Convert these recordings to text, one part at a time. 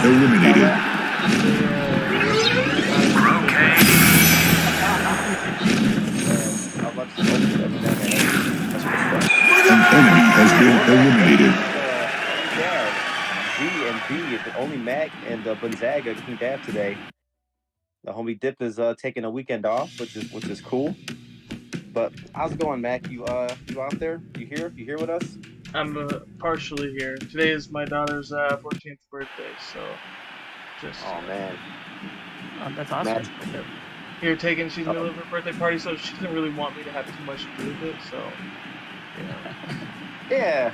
eliminated. An enemy has been eliminated. Z and B, only Mac and Gonzaga can dab today. The homie Dip is taking a weekend off, which is cool. But how's it going, Mac? You out there? You here? You here with us? I'm partially here. Today is my daughter's 14th birthday, so just. Oh man. Oh, that's awesome. Here, she's in the middle of her birthday party, so she doesn't really want me to have too much to do with it. So, you know. Yeah.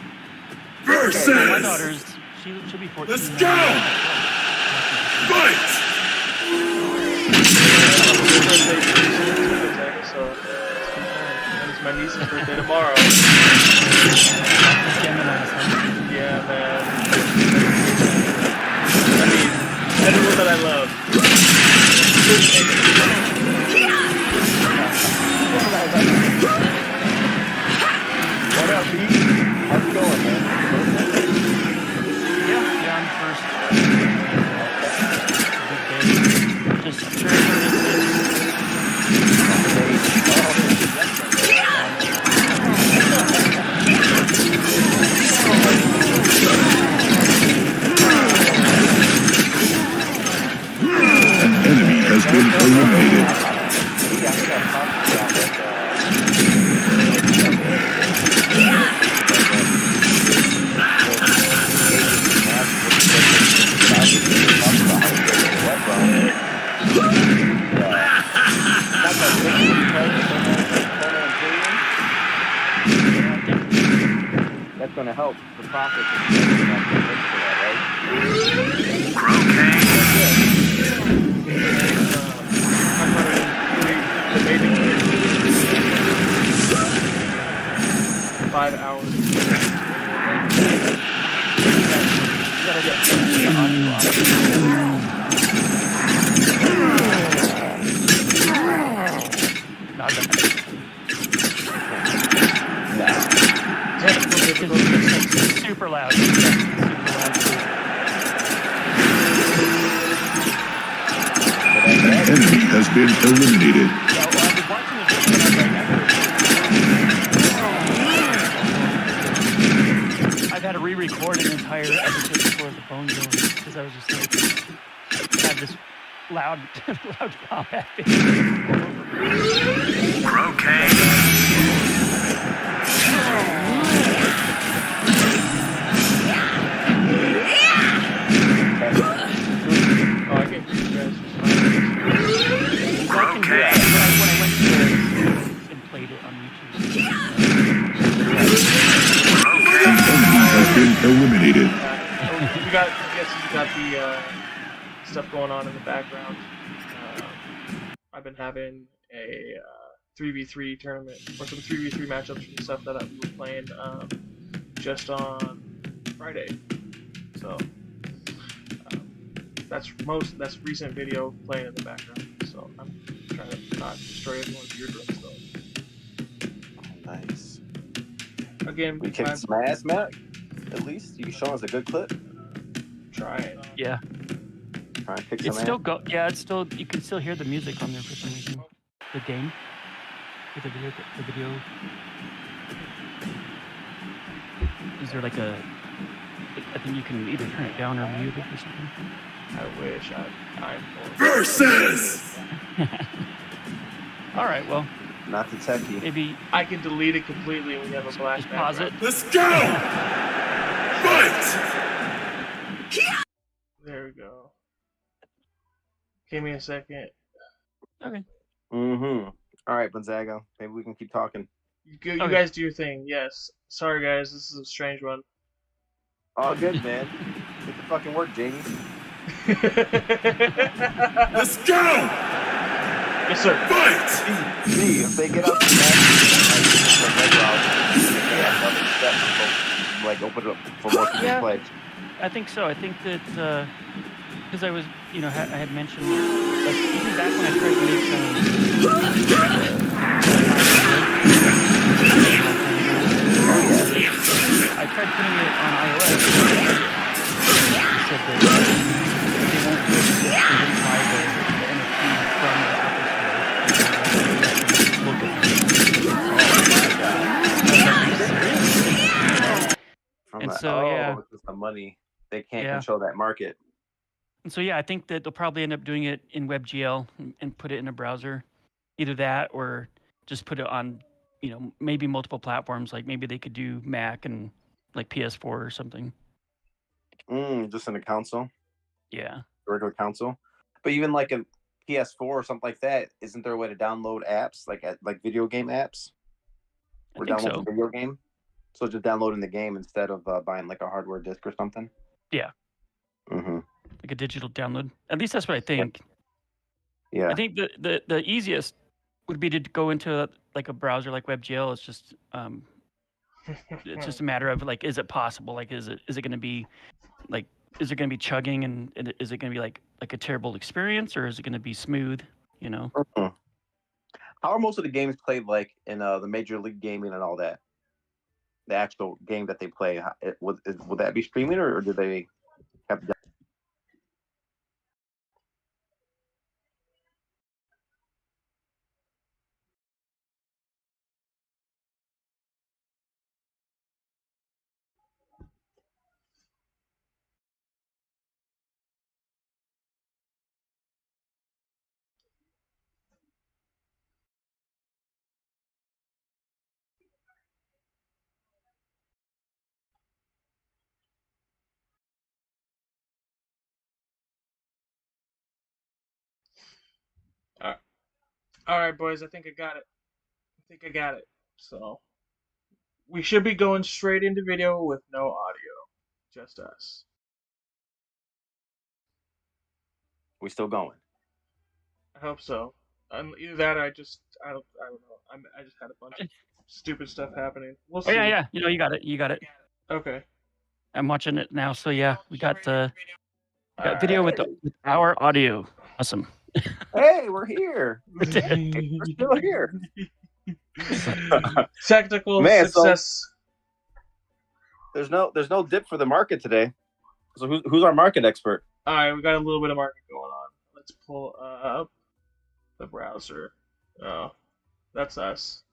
Versus. My daughter's. She'll be 14. Let's go. Fight. So it's my niece's birthday tomorrow. Yeah, man. I mean, everyone that I love. What up, Pete? How's it going, man? Yeah, I'm first. Just An enemy has been eliminated. That's going to help the profits. Right? 5 hours. not that. Super loud. An enemy has been eliminated. I've had to re-record an entire episode before the phone goes because I was just like, had this loud combat Oh, I get you guys. When I went to and played it on YouTube. An enemy has been eliminated. You got the stuff going on in the background. I've been having a 3v3 tournament or some 3v3 matchups from stuff that we were playing just on Friday. So that's recent video playing in the background. So I'm trying to not destroy everyone's eardrums though. Oh, nice. Again, we kicked some ass, Mac. At least you showing us a good clip. Try it. Yeah. Try and kick some It's ass. still yeah, it's still, you can still hear the music on there for some reason. The game. With the video. Is there like a, I think you can either turn it down or mute it or something. I wish I had time for it. Versus. All right, well. Not the techie. Maybe I can delete it completely when we have a black just pause it. Let's go. Fight. There we go. Give me a second. Okay. Mm-hmm. All right, Gonzaga. Maybe we can keep talking. You guys do your thing. Yes. Sorry, guys. This is a strange one. All good, man. Get the fucking work, Jamie. Let's go. Yes, sir. Fight. See, if they get up to that, like open it up for more people to play. I think so. I think that because I was, I had mentioned like even back when I tried to make I tried putting it on iOS. It said that From the, so, yeah. it's just the money. They can't Yeah. control that market. And so, yeah, I think that they'll probably end up doing it in WebGL and put it in a browser. Either that or just put it on, maybe multiple platforms. Like maybe they could do Mac and like PS4 or something. Just in a console, Yeah. regular console. But even like a PS4 or something like that, isn't there a way to download apps like video game apps? Or think download so. the video game? So just downloading the game instead of buying like a hardware disc or something? Yeah. Mm-hmm. Like a digital download. At least that's what I think. Yeah. I think the easiest would be to go into like a browser like WebGL. It's just a matter of like, is it possible? Like, is it going to be like, is it going to be chugging and is it going to be like a terrible experience, or is it going to be smooth? Mm-hmm. How are most of the games played like in the Major League Gaming and all that? The actual game that they play, would that be streaming or do they have? All right, boys. I think I got it. So we should be going straight into video with no audio, just us. We still going? I hope so. Either that, or I don't know. I just had a bunch of stupid stuff happening. We'll see. Oh yeah. You got it. Okay. I'm watching it now. So yeah, we got video with our audio. Awesome. Hey, we're here. We're still here. Technical success. So there's no dip for the market today. So who's our market expert? All right, we got a little bit of market going on. Let's pull up the browser. Oh, that's us.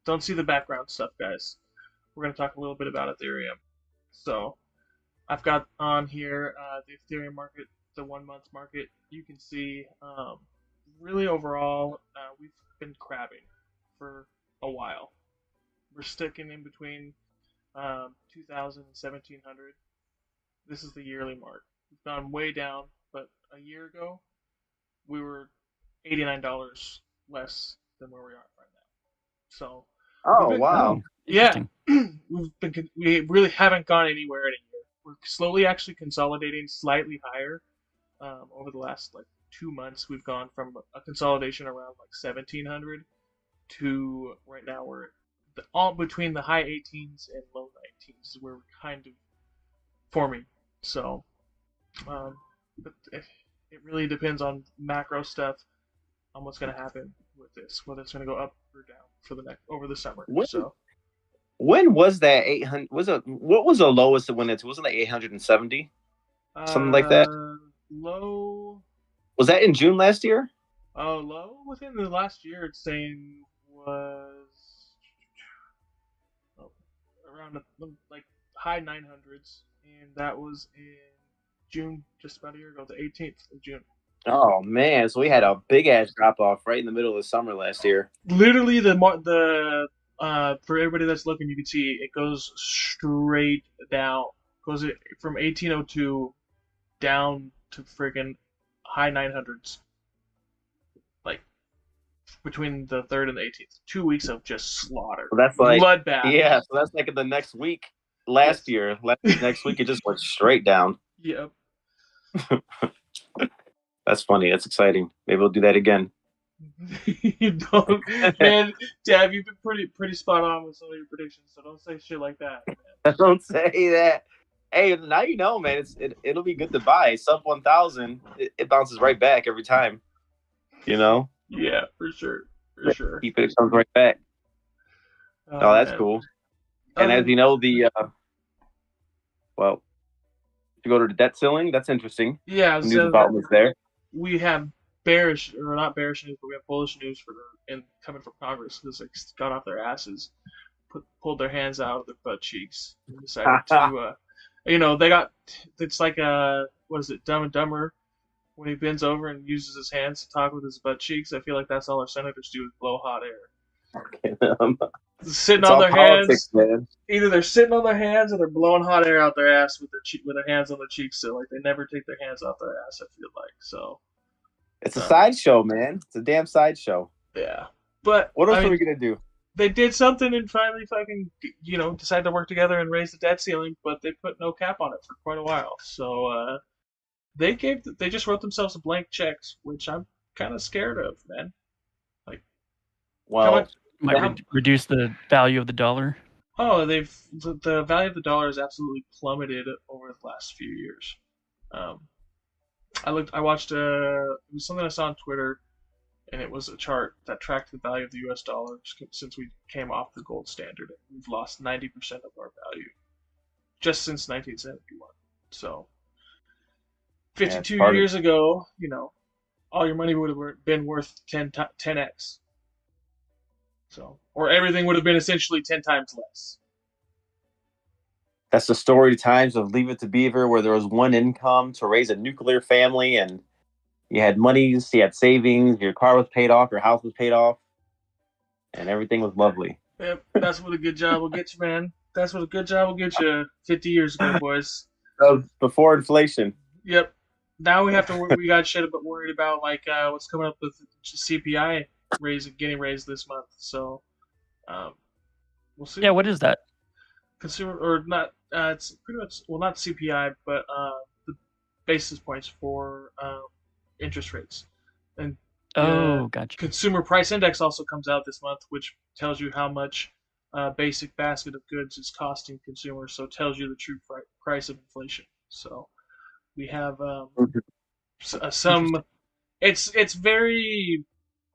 Don't see the background stuff, guys. We're going to talk a little bit about Ethereum. So I've got on here the Ethereum market, the 1 month market. You can see really overall we've been crabbing for a while. We're sticking in between 2,000 and 1,700. This is the yearly mark. We've gone way down, but a year ago we were $89 less than where we are right now. So wow. Yeah, we really haven't gone anywhere in a year. We're slowly actually consolidating slightly higher. Over the last 2 months, we've gone from a consolidation around 1,700 to right now we're all between the high 18s and low 19s is where we're kind of forming. So, but it really depends on macro stuff, on what's going to happen with this, whether it's going to go up or down for over the summer. When was that 800? What was the lowest it went into? Wasn't it 870? Something like that. Low. Was that in June last year? Oh, low within the last year. It's saying was around high 900s, and that was in June, just about a year ago, the 18th of June. Oh man, so we had a big ass drop off right in the middle of the summer last year. Literally, for everybody that's looking, you can see it goes straight down. Goes from 1802 down to friggin' high 900s. Between the 3rd and the 18th. 2 weeks of just slaughter. So that's bloodbath. Yeah, so that's in the next week. Last year, next week, it just went straight down. Yep. That's funny. That's exciting. Maybe we'll do that again. You don't, man. Dab, you've been pretty spot on with some of your predictions, so don't say shit like that, man. Don't say that. Hey, now you know, man. It'll be good to buy. Sub 1,000, it bounces right back every time. Yeah, for sure. Keep it comes right back. Oh, that's cool. And as you know, to go to the debt ceiling. That's interesting. Yeah, News so developments there. we have bearish, or not bearish news, but we have bullish news coming from Congress because they got off their asses, pulled their hands out of their butt cheeks, and decided to, they got. It's like what is it, Dumb and Dumber, when he bends over and uses his hands to talk with his butt cheeks. I feel like that's all our senators do is blow hot air. Sitting It's on all their politics, hands. man. Either they're sitting on their hands or they're blowing hot air out their ass with their hands on their cheeks. So like they never take their hands off their ass. I feel like so. It's a sideshow, man. It's a damn sideshow. Yeah, but What else are we gonna do? They did something and finally fucking decided to work together and raise the debt ceiling, but they put no cap on it for quite a while. So they just wrote themselves a blank check, which I'm kind of scared of, man. Like, Well, might reduce the value of the dollar. Oh, the value of the dollar has absolutely plummeted over the last few years. I watched it was something I saw on Twitter, and it was a chart that tracked the value of the U.S. dollar since we came off the gold standard. We've lost 90% of our value just since 1971. So 52 years ago, all your money would have been worth 10x. So, or everything would have been essentially 10 times less. That's the story times of Leave It to Beaver, where there was one income to raise a nuclear family, and you had monies, you had savings, your car was paid off, your house was paid off, and everything was lovely. Yep, that's what a good job will get you, man. That's what a good job will get you 50 years ago, boys. Before inflation. Yep. Now we got shit worried about what's coming up with CPI getting raised this month. So we'll see. Yeah, what is that? Consumer or not? It's pretty much not CPI, but the basis points for interest rates. And gotcha. Consumer Price Index also comes out this month, which tells you how much basic basket of goods is costing consumers. So it tells you the true price of inflation. So we have some. It's very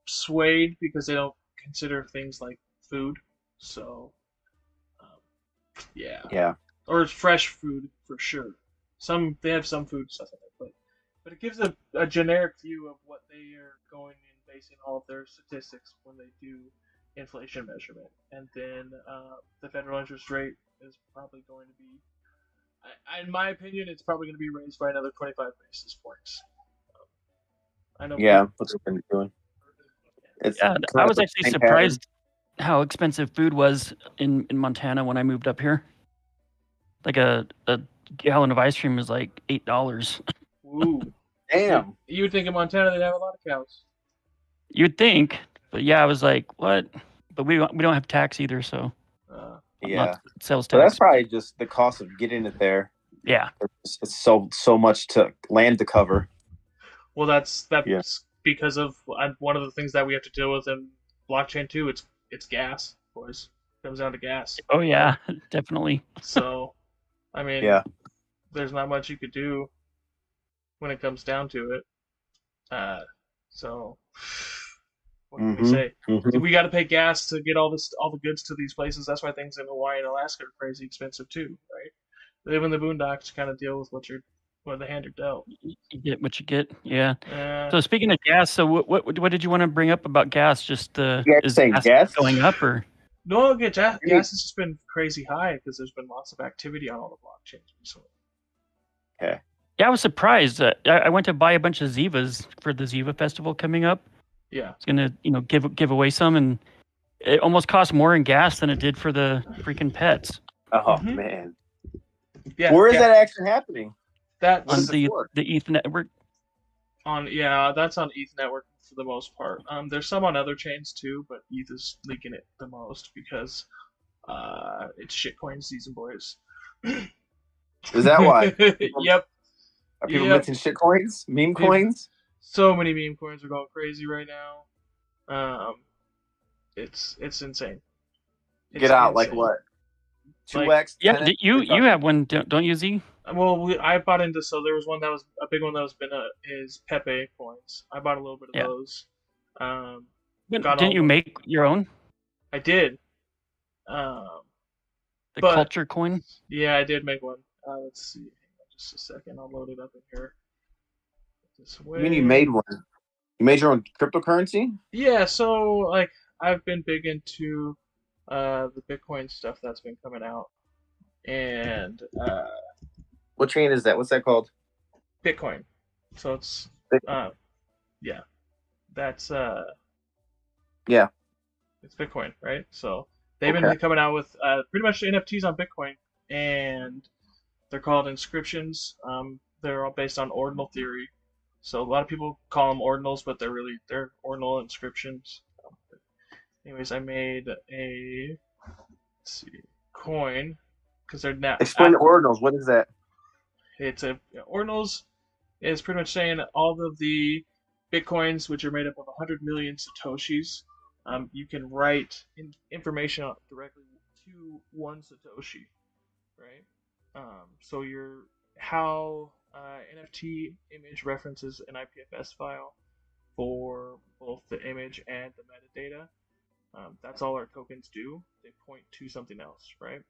swayed because they don't consider things like food. So yeah, or fresh food for sure. They have some food stuff in it, but it gives a generic view of what they are going and basing all of their statistics when they do inflation measurement. And then the federal interest rate is probably going to be, in my opinion, it's probably going to be raised by another 25 basis points. I know. Yeah, what's it been doing? I was actually surprised how expensive food was in Montana when I moved up here. Like a gallon of ice cream was like $8. Ooh, damn! You would think in Montana they'd have a lot of cows. You'd think, but yeah, I was like, what? But we don't have tax either, so sales tax. But that's probably just the cost of getting it there. Yeah, it's so much to land to cover. Well, that's because of one of the things that we have to deal with in blockchain too. It's gas, boys. It comes down to gas. Oh yeah, definitely. So, I mean, there's not much you could do when it comes down to it. So, what can we say? We got to pay gas to get all the goods to these places. That's why things in Hawaii and Alaska are crazy expensive too, right? They live in the boondocks to kind of deal with what the hand are dealt. You get what you get, yeah. So speaking of gas, so what did you want to bring up about gas? Just is gas going up or? No, gas has just been crazy high because there's been lots of activity on all the blockchains recently. Okay. Yeah, I was surprised. I went to buy a bunch of Zivas for the Ziva festival coming up. Yeah. It's gonna give away some, and it almost cost more in gas than it did for the freaking pets. Oh man. Yeah. Where is that actually happening? That's on the ETH network. That's on ETH network for the most part. There's some on other chains too, but ETH is leaking it the most because it's shitcoin season, boys. Is that why? Yep. Are people minting shitcoins? Meme coins? So many meme coins are going crazy right now. It's insane. Get out, like what? 2x? Yeah, you have one, don't you, Z? Well, I bought into, so there was one that was a big one that was is Pepe coins. I bought a little bit of those. Didn't you make your own? I did. The culture coin? Yeah, I did make one. Let's see. Just a second, I'll load it up in here. This way. I mean, you made one. You made your own cryptocurrency? Yeah, so like I've been big into the Bitcoin stuff that's been coming out, and What chain is that? What's that called? Bitcoin. So it's Bitcoin. yeah, that's Yeah. it's Bitcoin, right? So they've Okay. been coming out with pretty much NFTs on Bitcoin, and they're called inscriptions. They're all based on ordinal theory. So a lot of people call them ordinals, but they're ordinal inscriptions. Anyways, I made a let's see coin because they're now Explain ordinals. What is that? it's a ordinals is pretty much saying all of the bitcoins, which are made up of 100 million satoshis, you can write information directly to one satoshi, right? So your how NFT image references an IPFS file for both the image and the metadata. That's all our tokens do. They point to something else, right?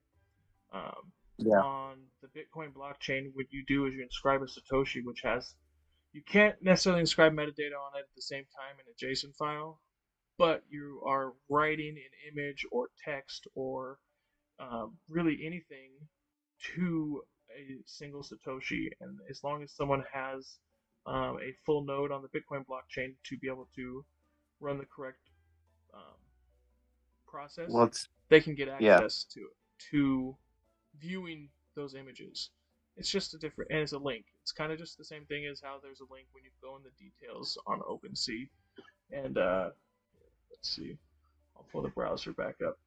Yeah. On the Bitcoin blockchain, what you do is you inscribe a Satoshi, which has you can't necessarily inscribe metadata on it at the same time in a JSON file, but you are writing an image or text or really anything to a single Satoshi. And as long as someone has a full node on the Bitcoin blockchain to be able to run the correct process, Well, they can get yeah. access to viewing those images. It's just a different, and it's a link. It's kind of just the same thing as how there's a link when you go in the details on OpenSea. And let's see, I'll pull the browser back up.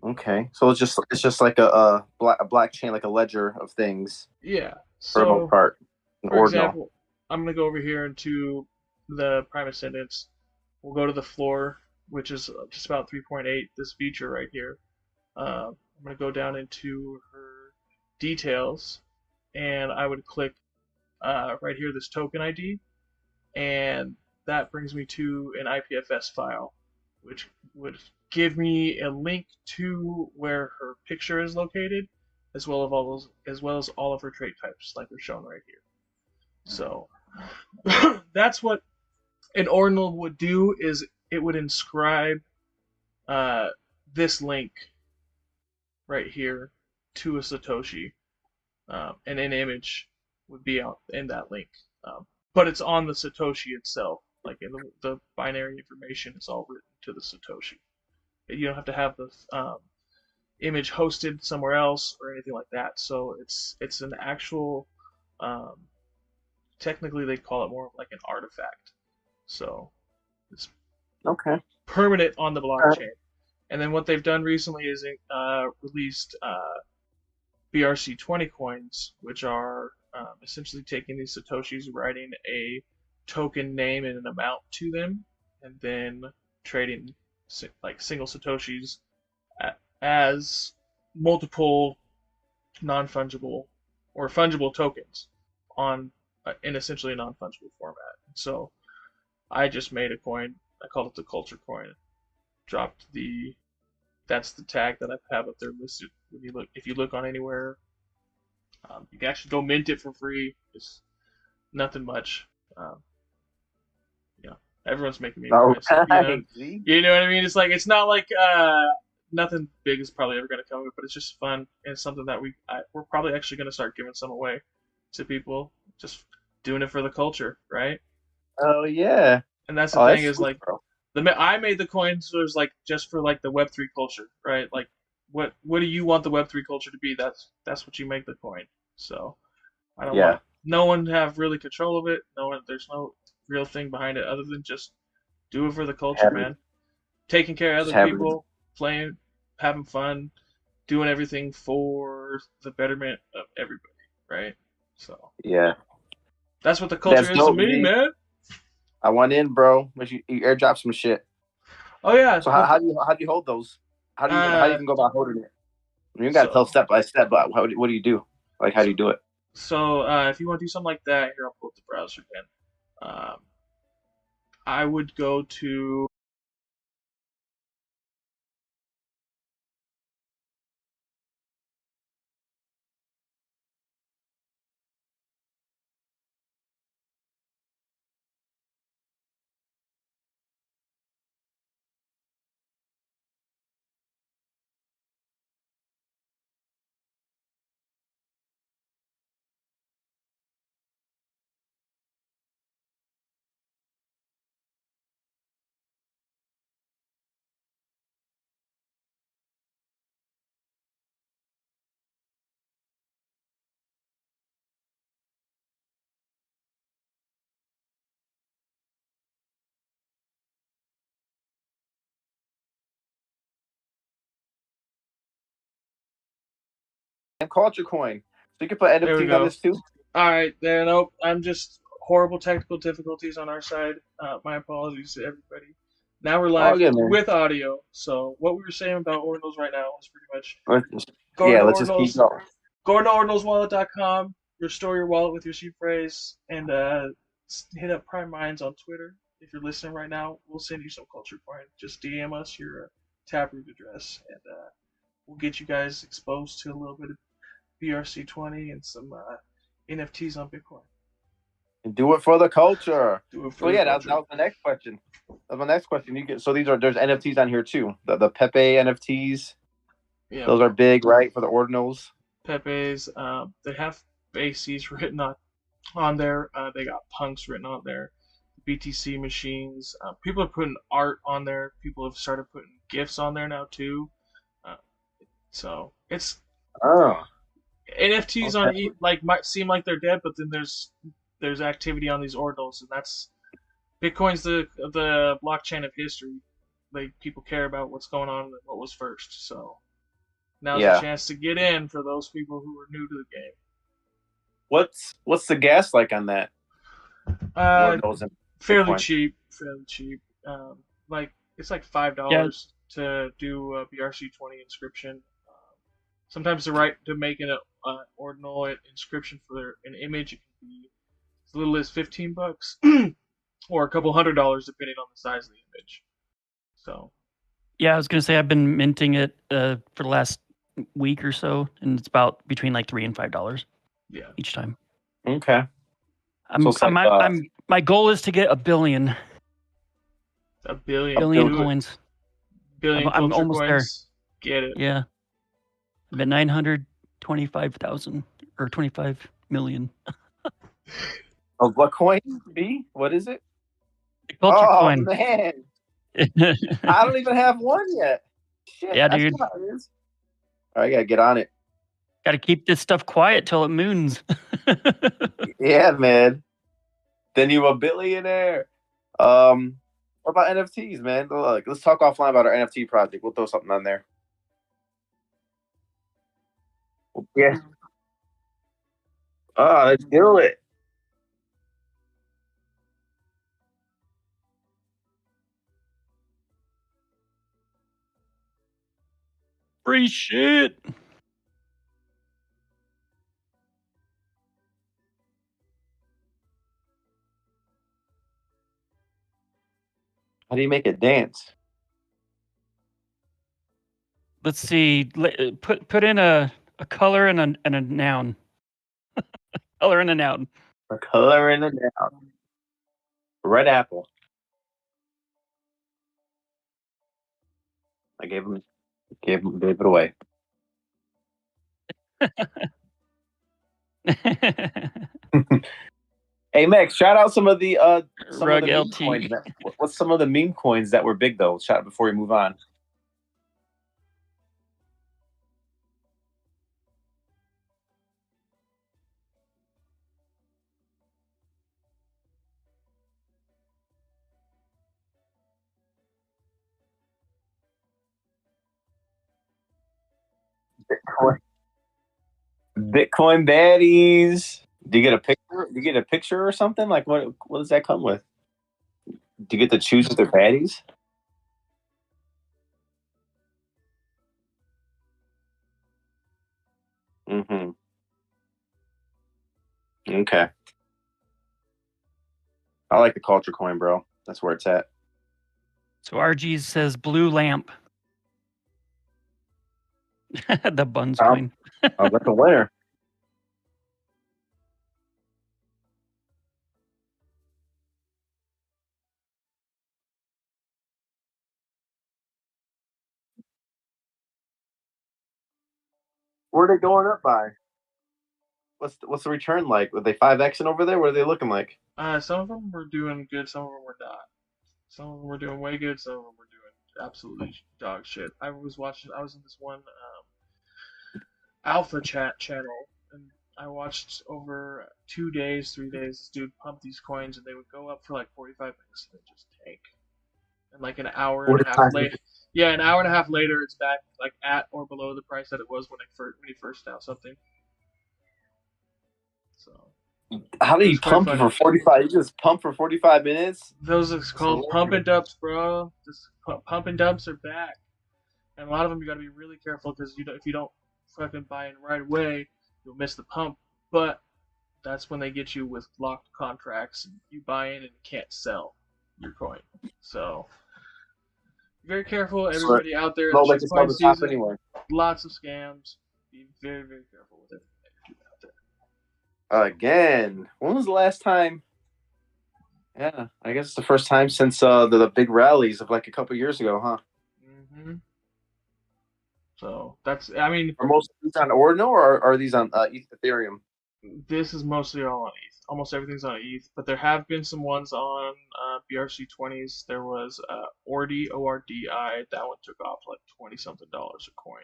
Okay, so it's just like a blockchain, like a ledger of things. Yeah. For the most So, part, an for ordinal. example, I'm gonna go over here into the Prime Ascendance. We'll go to the floor, which is just about 3.8. This feature right here. I'm gonna go down into her details, and I would click right here this token ID, and that brings me to an IPFS file, which would give me a link to where her picture is located, as well as all of her trait types, like are shown right here. So that's what an ordinal would do: is it would inscribe this link right here to a Satoshi, and an image would be out in that link. But it's on the Satoshi itself, like in the binary information is all written to the Satoshi. You don't have to have the image hosted somewhere else or anything like that. So it's an actual, technically they call it more of like an artifact. So it's Okay. permanent on the blockchain. And then what they've done recently is released BRC20 coins, which are essentially taking these Satoshis, writing a token name and an amount to them, and then trading like single Satoshis as multiple non-fungible or fungible tokens on in essentially a non-fungible format. So I just made a coin. I called it the culture coin. Dropped that's the tag that I have up there listed. When you look, if you look on anywhere, you can actually go mint it for free. It's nothing much. You know, everyone's making meme Oh, coins. You know what I mean? It's like it's not like nothing big is probably ever going to come of it, but it's just fun and it's something that we're probably actually going to start giving some away to people. Just doing it for the culture, right? Oh yeah. And that's the thing is sweet, like bro. I made the coins was like just for like the Web3 culture, right? Like what do you want the Web3 culture to be? That's what you make the coin. So I don't want no one to have really control of it. There's no real thing behind it other than just do it for the culture, man. Taking care of other people, playing, having fun, doing everything for the betterment of everybody, right? So yeah, that's what the culture is to me, man. I want in, bro. You airdrop some shit. Oh yeah. So how do you hold those? How do you even go about holding it? I mean, you gotta tell step by step, but what do you do? Like, how do you do it? So if you want to do something like that, here I'll pull up the browser again. I would go to Culture Coin. So you can put There we NFTs go. on this too. All right, there. Nope. I'm just horrible technical difficulties on our side. My apologies to everybody. Now we're live good, man. with audio. So what we were saying about Ordinals right now is pretty much Let's just keep going. go to ordinalswallet.com, restore your wallet with your seed phrase, and hit up Prime Minds on Twitter. If you're listening right now, we'll send you some culture coin. Just DM us your Taproot address, and we'll get you guys exposed to a little bit of BRC20 and some NFTs on Bitcoin. And do it for the culture. Do it for that was my next question. So there's NFTs on here too. The Pepe NFTs. Yeah. Those are big, right, for the Ordinals. Pepe's. They have ACs written on there. They got punks written on there. BTC machines. People are putting art on there. People have started putting GIFs on there now too. So it's NFTs on might seem like they're dead, but then there's activity on these Ordinals, and that's Bitcoin's the blockchain of history. Like, people care about what's going on and what was first. So now's a chance to get in for those people who are new to the game. What's the gas like on that? Fairly cheap. It's like $5 to do a BRC20 inscription. Sometimes to make an ordinal inscription for an image, it can be as little as $15 or a couple $100 depending on the size of the image. So yeah, I was gonna say I've been minting it for the last week or so, and it's about between like $3 and $5 each time. Okay. My goal is to get 1 billion. 1 billion. Billion coins. Billion I'm almost coins. There. Get it. Yeah. I'm at 925,000 or 25 million. Of what coin? B? What is it? The culture coin. Oh man. I don't even have one yet. Shit, yeah, dude. All right, I gotta get on it. Got to keep this stuff quiet till it moons. Yeah, man. Then you're a billionaire. What about NFTs, man? Look, let's talk offline about our NFT project. We'll throw something on there. Yeah. Let's do it. Free shit. How do you make it dance? Let's see. Put in a color and a noun. Color and a noun. A color and a noun. Red apple. I gave it away. Hey Max, shout out some of the meme coins. What's some of the meme coins that were big though? Shout out before we move on. Bitcoin baddies. Do you get a picture? Do you get a picture or something? Like what does that come with? Do you get to choose their baddies? Mm-hmm. Okay. I like the culture coin, bro. That's where it's at. So RG says blue lamp. The buns coin. I like the winner. Where are they going up by? What's the return like? Were they 5xing over there? What are they looking like? Some of them were doing good, some of them were not. Some of them were doing way good, some of them were doing absolutely dog shit. I was in this one alpha channel, and I watched over 2 days, 3 days, this dude pump these coins, and they would go up for like 45 minutes and then just tank. And like an hour and a half later, Yeah, an hour and a half later, it's back like at or below the price that it was when he first announced something. So How do you it's quite pump funny. for 45? You just pump for 45 minutes? Those are called pump and dumps, bro. Just pump and dumps are back, and a lot of them you got to be really careful because if you don't fucking buy in right away, you'll miss the pump. But that's when they get you with locked contracts. And you buy in and can't sell your coin. So be very careful, everybody out there. No, The like it's on shitcoin the top season, anywhere. lots of scams. Be very, very careful with everything that you do out there. Again, when was the last time? Yeah, I guess it's the first time since the big rallies of like a couple years ago, huh? Mm-hmm. So that's, I mean, Are most of these on Ordinal or are these on Ethereum? this is mostly all on ETH. Almost everything's on ETH, but there have been some ones on BRC20s. There was Ordi, ORDI. That one took off like $20-something a coin,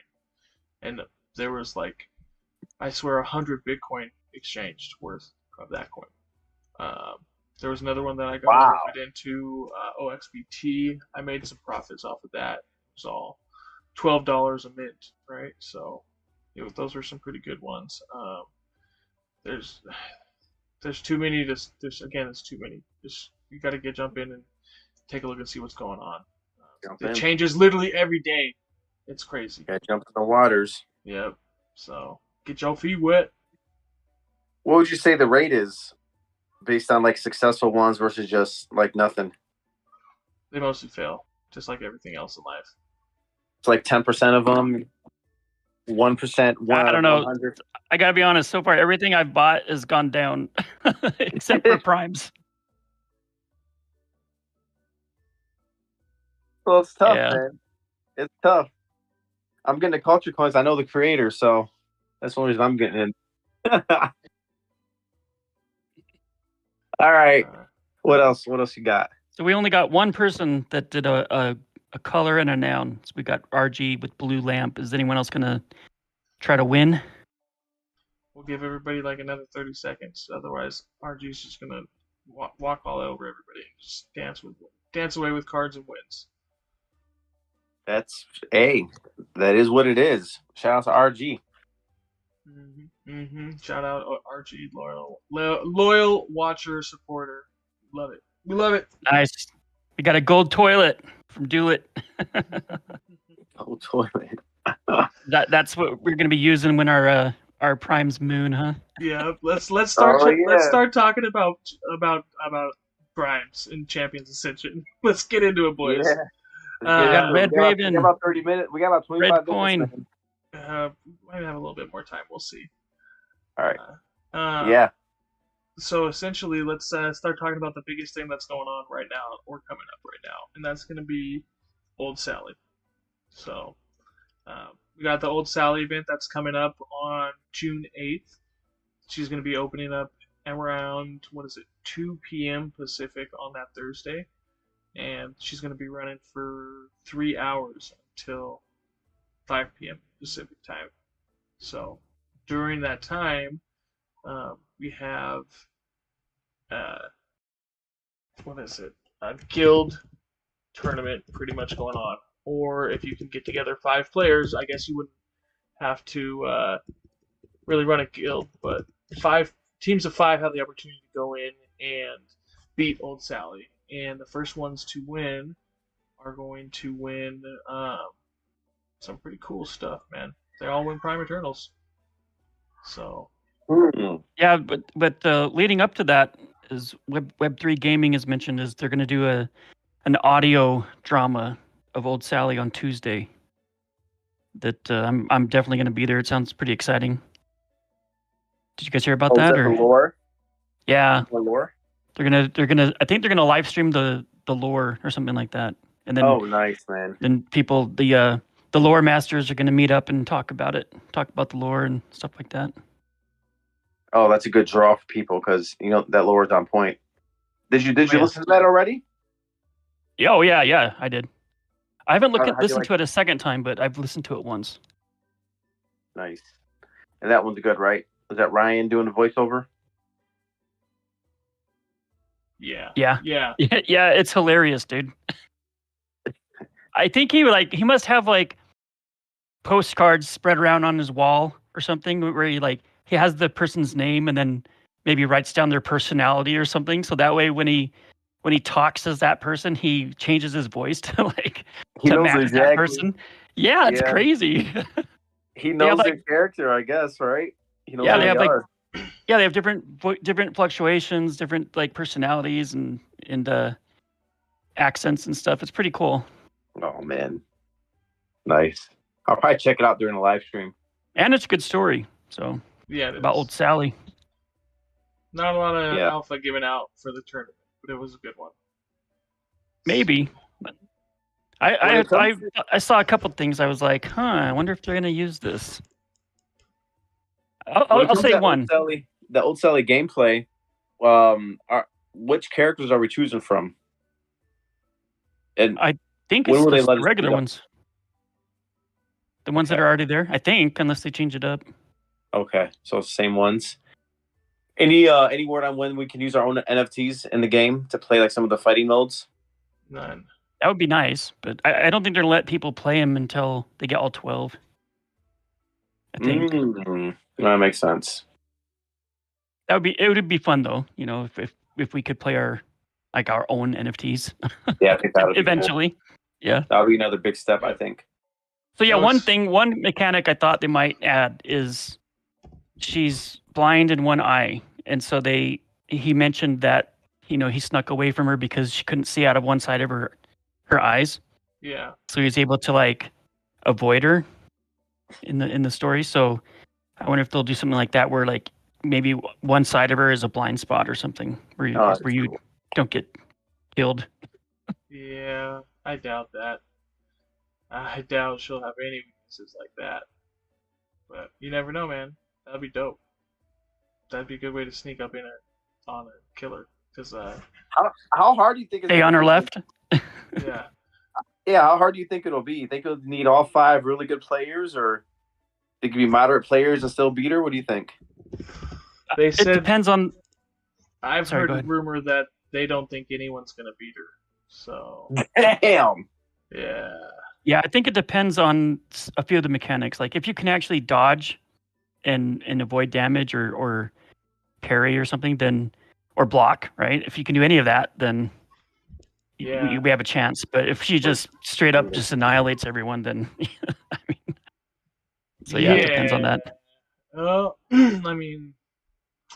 and there was like, I swear, 100 Bitcoin exchanged worth of that coin. There was another one that I got a little bit into, OXBT. I made some profits off of that. It was all $12 a mint, right? So those were some pretty good ones. There's too many. It's too many. You got to jump in and take a look and see what's going on. It changes literally every day. It's crazy. Got to jump in the waters. Yep. So get your feet wet. What would you say the rate is based on like successful ones versus just like nothing? They mostly fail, just like everything else in life. It's like 10% of them, 1%. I don't know. 100. I gotta be honest. So far, everything I've bought has gone down, except for primes. Well, it's tough, man. It's tough. I'm getting the culture coins. I know the creator, so that's the only reason I'm getting in. All right. What else? What else you got? So we only got one person that did a color and a noun. So we got RG with blue lamp. Is anyone else gonna try to win? We'll give everybody like another 30 seconds. Otherwise, RG's just gonna walk all over everybody and just dance away with cards and wins. That is what it is. Shout out to RG. Shout out RG, loyal watcher, supporter. Love it. We love it. Nice. We got a gold toilet from Do It. Gold toilet. That's what we're gonna be using when our prime's moon, huh? Yeah. Let's start. Let's start talking about primes in Champions Ascension. Let's get into it, boys. Yeah. Red Raven. We got about 30 minutes. We got about 25 Red minutes. coin. Might have a little bit more time. We'll see. All right. Yeah. So essentially, let's start talking about the biggest thing that's going on right now or coming up right now, and that's going to be Old Sally. So we got the Old Sally event that's coming up on June 8th. She's going to be opening up around 2 p.m. Pacific on that Thursday, and she's going to be running for 3 hours until 5 p.m. Pacific time. So during that time, we have a guild tournament pretty much going on. Or if you can get together 5 players, I guess you wouldn't have to really run a guild, but 5 teams of 5 have the opportunity to go in and beat Old Sally. And the first ones to win are going to win some pretty cool stuff, man. They all win Prime Eternals. So yeah, but leading up to that is Web3 Gaming has mentioned is they're going to do an audio drama of Old Sally on Tuesday. That I'm definitely going to be there. It sounds pretty exciting. Did you guys hear about that? Or the lore? Yeah. The lore? They're gonna. I think they're gonna live stream the lore or something like that. And then nice, man. Then people the lore masters are gonna meet up and talk about it, talk about the lore and stuff like that. Oh, that's a good draw for people because that lore is on point. Did you listen to that already? Yeah, I did. I haven't listened to it a second time, but I've listened to it once. Nice. And that one's good, right? Was that Ryan doing the voiceover? Yeah. Yeah, it's hilarious, dude. I think he must have like postcards spread around on his wall or something where he has the person's name and then maybe writes down their personality or something. So that way when he talks as that person, he changes his voice to He to knows match exactly. that person. Yeah, it's Yeah. crazy. He knows have, their character, I guess, right? He knows Yeah, who they have are. they have different fluctuations, different like personalities and accents and stuff. It's pretty cool. Oh man, nice. I'll probably check it out during the live stream. And it's a good story. So Yeah, it about is. old Sally. Not a lot of Yeah. alpha given out for the tournament, but it was a good one. Maybe. But I saw a couple things. I was like, I wonder if they're gonna use this. I'll say one. The old Sally gameplay. Which characters are we choosing from? And I think when it's will they the let us regular do that? ones. The ones that are already there, I think, unless they change it up. Okay, so it's the same ones. Any word on when we can use our own NFTs in the game to play like some of the fighting modes? None. That would be nice, but I don't think they're gonna let people play them until they get all 12. I think That makes sense. it would be fun though, if we could play our own NFTs. Yeah, I think that would eventually. Cool. Yeah. That would be another big step, I think. So yeah, one mechanic I thought they might add is she's blind in one eye, and so he mentioned that he snuck away from her because she couldn't see out of one side of her eyes. Yeah. So he was able to avoid her in the story. So I wonder if they'll do something like that where maybe one side of her is a blind spot or something where you cool. don't get killed. Yeah, I doubt that. I doubt she'll have any weaknesses like that. But you never know, man. That'd be dope. That'd be a good way to sneak up on a killer. Because how hard do you think? Hey, on her left. Yeah. Yeah, how hard do you think it'll be? You think it'll need all 5 really good players, or they could be moderate players and still beat her? What do you think? They said it depends on. I've heard a rumor that they don't think anyone's gonna beat her. So. Damn. Yeah. Yeah, I think it depends on a few of the mechanics. Like if you can actually dodge and avoid damage or parry or something, then or block, right? If you can do any of that, then we have a chance. But if she just straight up just annihilates everyone, then I mean, so yeah, it depends on that. Well, I mean,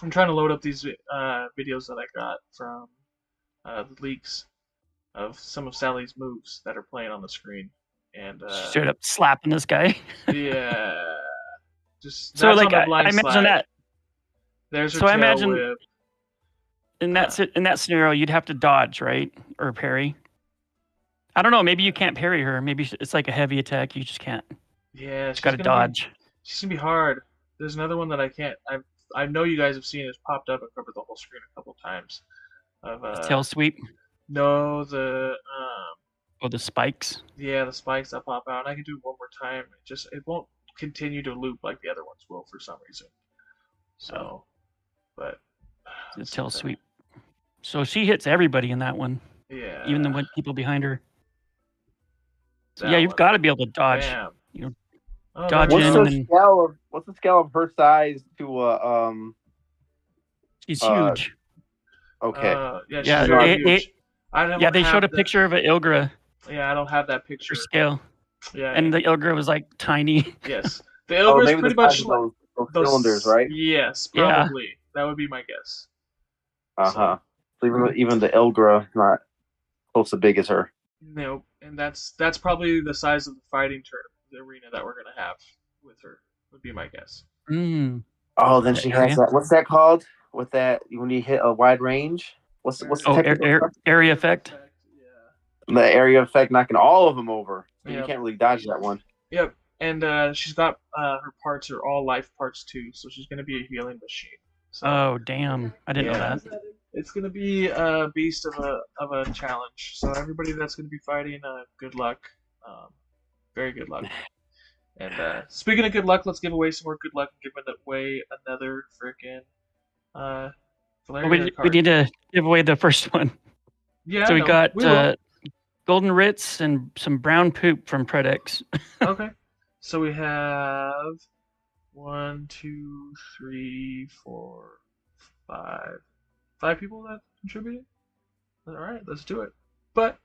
I'm trying to load up these videos that I got from the leaks of some of Sally's moves that are playing on the screen, and straight up slapping this guy. Yeah, just so like I imagine slide. that. There's her so tail I imagine whip. in that scenario you'd have to dodge, right, or parry. I don't know. Maybe you can't parry her. Maybe it's like a heavy attack. You just can't. Yeah, she's got to dodge. She's gonna be hard. There's another one that I can't. I know you guys have seen it. It's popped up and covered the whole screen a couple times. Of tail sweep. No, the the spikes. Yeah, the spikes that pop out. And I can do it one more time. It won't continue to loop like the other ones will for some reason. So, but the tail sweep. So she hits everybody in that one. Yeah. Even the people behind her. So yeah, you've got to be able to dodge. Damn. Dodge what's in. What's the scale of her size to She's huge. Okay. Yeah. Huge. They showed a picture of an Ilgra. Yeah, I don't have that picture. For scale. Yeah. And the Ilgra was like tiny. Yes. The Ilgra is pretty much those cylinders, right? Yes, probably. Yeah. That would be my guess. So even the Ilgra is not close to big as her. Nope. And that's probably the size of the fighting tournament, the arena that we're gonna have with her. Would be my guess. Oh, then she has that. What's that called? With that, when you hit a wide range, what's the area effect? Yeah. The area effect knocking all of them over. Yep. You can't really dodge that one. Yep. And she's got her parts are all life parts too, so she's gonna be a healing machine. So, oh damn! I didn't know that. It's gonna be a beast of a challenge. So everybody that's gonna be fighting, good luck. Very good luck. And speaking of good luck, let's give away some more good luck and give away another freaking Valeria card. We need to give away the first one. Yeah. So we got golden Ritz and some brown poop from Predex. Okay. So we have 1, 2, 3, 4, 5. 5 people that contributed? All right, let's do it. But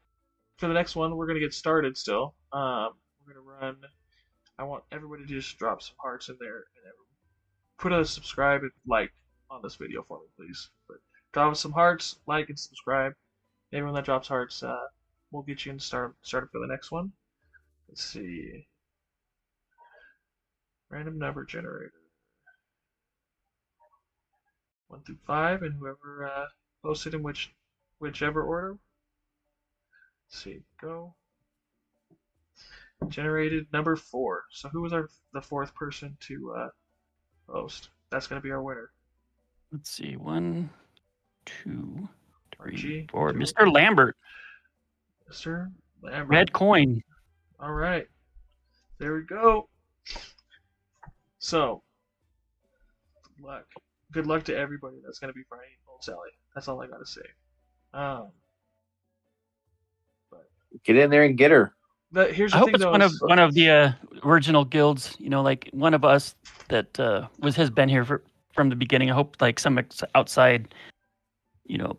for the next one, we're going to get started still. We're going to run. I want everybody to just drop some hearts in there and put a subscribe and like on this video for me, please. But drop some hearts, like, and subscribe. Everyone that drops hearts, we'll get you in started for the next one. Let's see. Random number generator. 1 through 5, and whoever posted in whichever order. Let's see, go. Generated number 4. So who was the 4th person to post? That's gonna be our winner. Let's see, 1, 2, 3, RG, 4. Mr. Lambert. Mr. Lambert. Red coin. All right, there we go. So, good luck to everybody that's gonna be fighting Old Sally. That's all I gotta say. But Get in there and get her. here's the I hope thing, it's though. one of the original guilds. You know, like one of us that has been here from the beginning. I hope like some outside,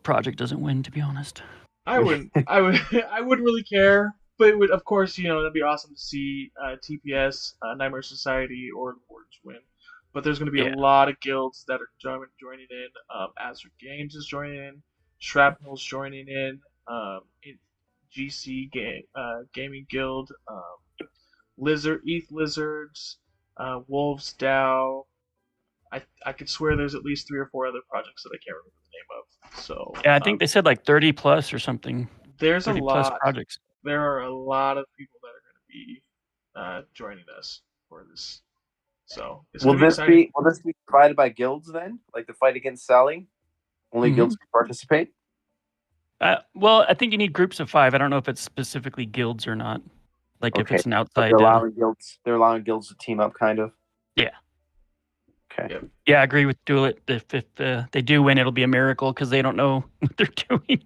project doesn't win. To be honest, I wouldn't really care, but it would, of course, that'd be awesome to see TPS, Nightmare Society, or the Wardens win. But there's going to be a lot of guilds that are joining in. Azure Games is joining in. Shrapnel's joining in. GC Gaming Guild. ETH Lizards. Wolves DAO. I could swear there's at least 3 or 4 other projects that I can't remember the name of. So yeah, I think they said like 30 plus or something. There's 30 a plus lot. projects. There are a lot of people that are going to be joining us for this. So it's Will gonna be this exciting. be provided by guilds then? Like the fight against Sally? Only guilds can participate? Well, I think you need groups of 5. I don't know if it's specifically guilds or not. Like if it's an outside. They're allowing guilds to team up, kind of. Yeah. Okay. Yep. Yeah, I agree with Duelit. If they do win, it'll be a miracle because they don't know what they're doing.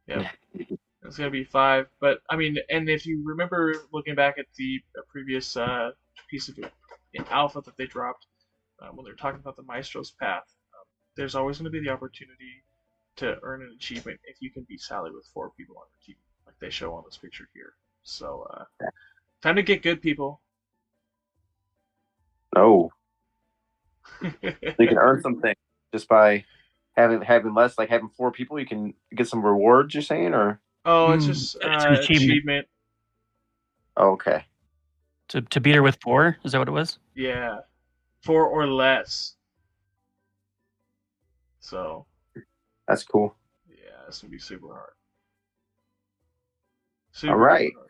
Yeah. It's gonna be 5, but I mean, and if you remember looking back at the previous piece of alpha that they dropped when they were talking about the Maestro's path, there's always going to be the opportunity to earn an achievement if you can beat Sally with 4 people on your team, like they show on this picture here. So, time to get good, people. Oh. You can earn something just by having less, like having 4 people. You can get some rewards. You're saying, or it's just it's an achievement. Oh, okay. To beat her with 4? Is that what it was? Yeah, 4 or less. So That's cool. yeah, it's gonna be super hard. All right. Hard.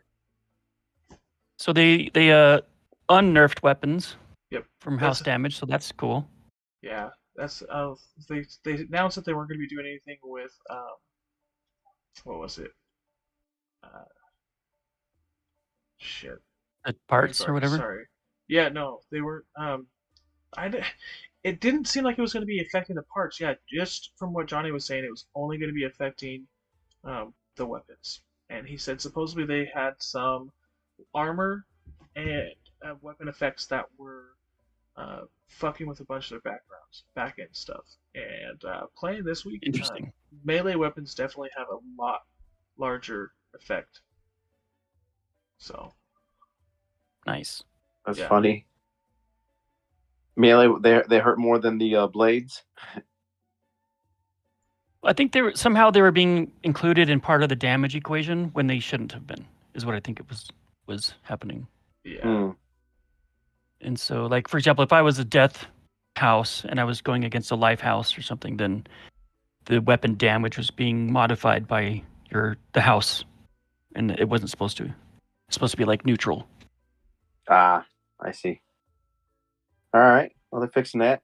So they unnerfed weapons. Yep. From house damage, so that's cool. Yeah, that's they announced that they weren't going to be doing anything with what was it? Shit. The parts or whatever. Sorry. Yeah, no, they weren't. It didn't seem like it was going to be affecting the parts. Yeah, just from what Johnny was saying, it was only going to be affecting the weapons. And he said supposedly they had some armor and weapon effects that were fucking with a bunch of their back-end stuff. And playing this week, Interesting. Melee weapons definitely have a lot larger effect. So nice. That's funny. Melee, they hurt more than the blades. I think they were being included in part of the damage equation when they shouldn't have been. Is what I think it was happening. Yeah. And so, like for example, if I was a death house and I was going against a life house or something, then the weapon damage was being modified by the house, and it wasn't supposed to. It's supposed to be like neutral. Ah, I see. All right. Well, they're fixing that.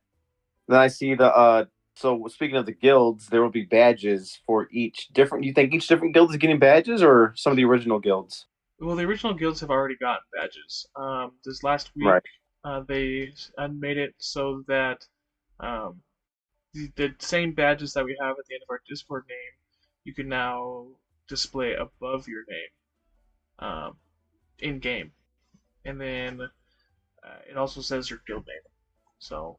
Then I see so speaking of the guilds, there will be badges for each different. You think each different guild is getting badges, or some of the original guilds? Well, the original guilds have already gotten badges. This last week, they made it so that the same badges that we have at the end of our Discord name, you can now display above your name in game, and then it also says your guild name. So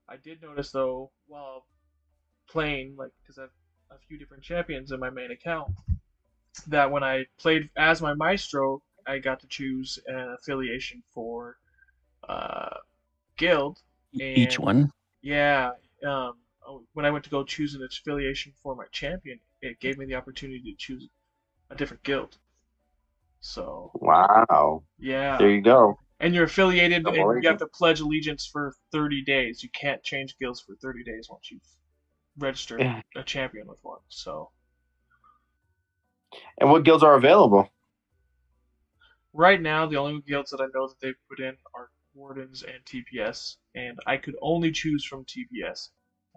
I did notice though while playing, like, because I've a few different champions in my main account, that when I played as my maestro, I got to choose an affiliation for guild. And Each one. yeah, when I went to go choose an affiliation for my champion, it gave me the opportunity to choose a different guild. So Wow. yeah, There you go. and you're affiliated, Double and you rating. have to pledge allegiance for 30 days. You can't change guilds for 30 days once you've registered a champion with one. So And what guilds are available? right now, the only guilds that I know that they've put in are Wardens and TPS, and I could only choose from TPS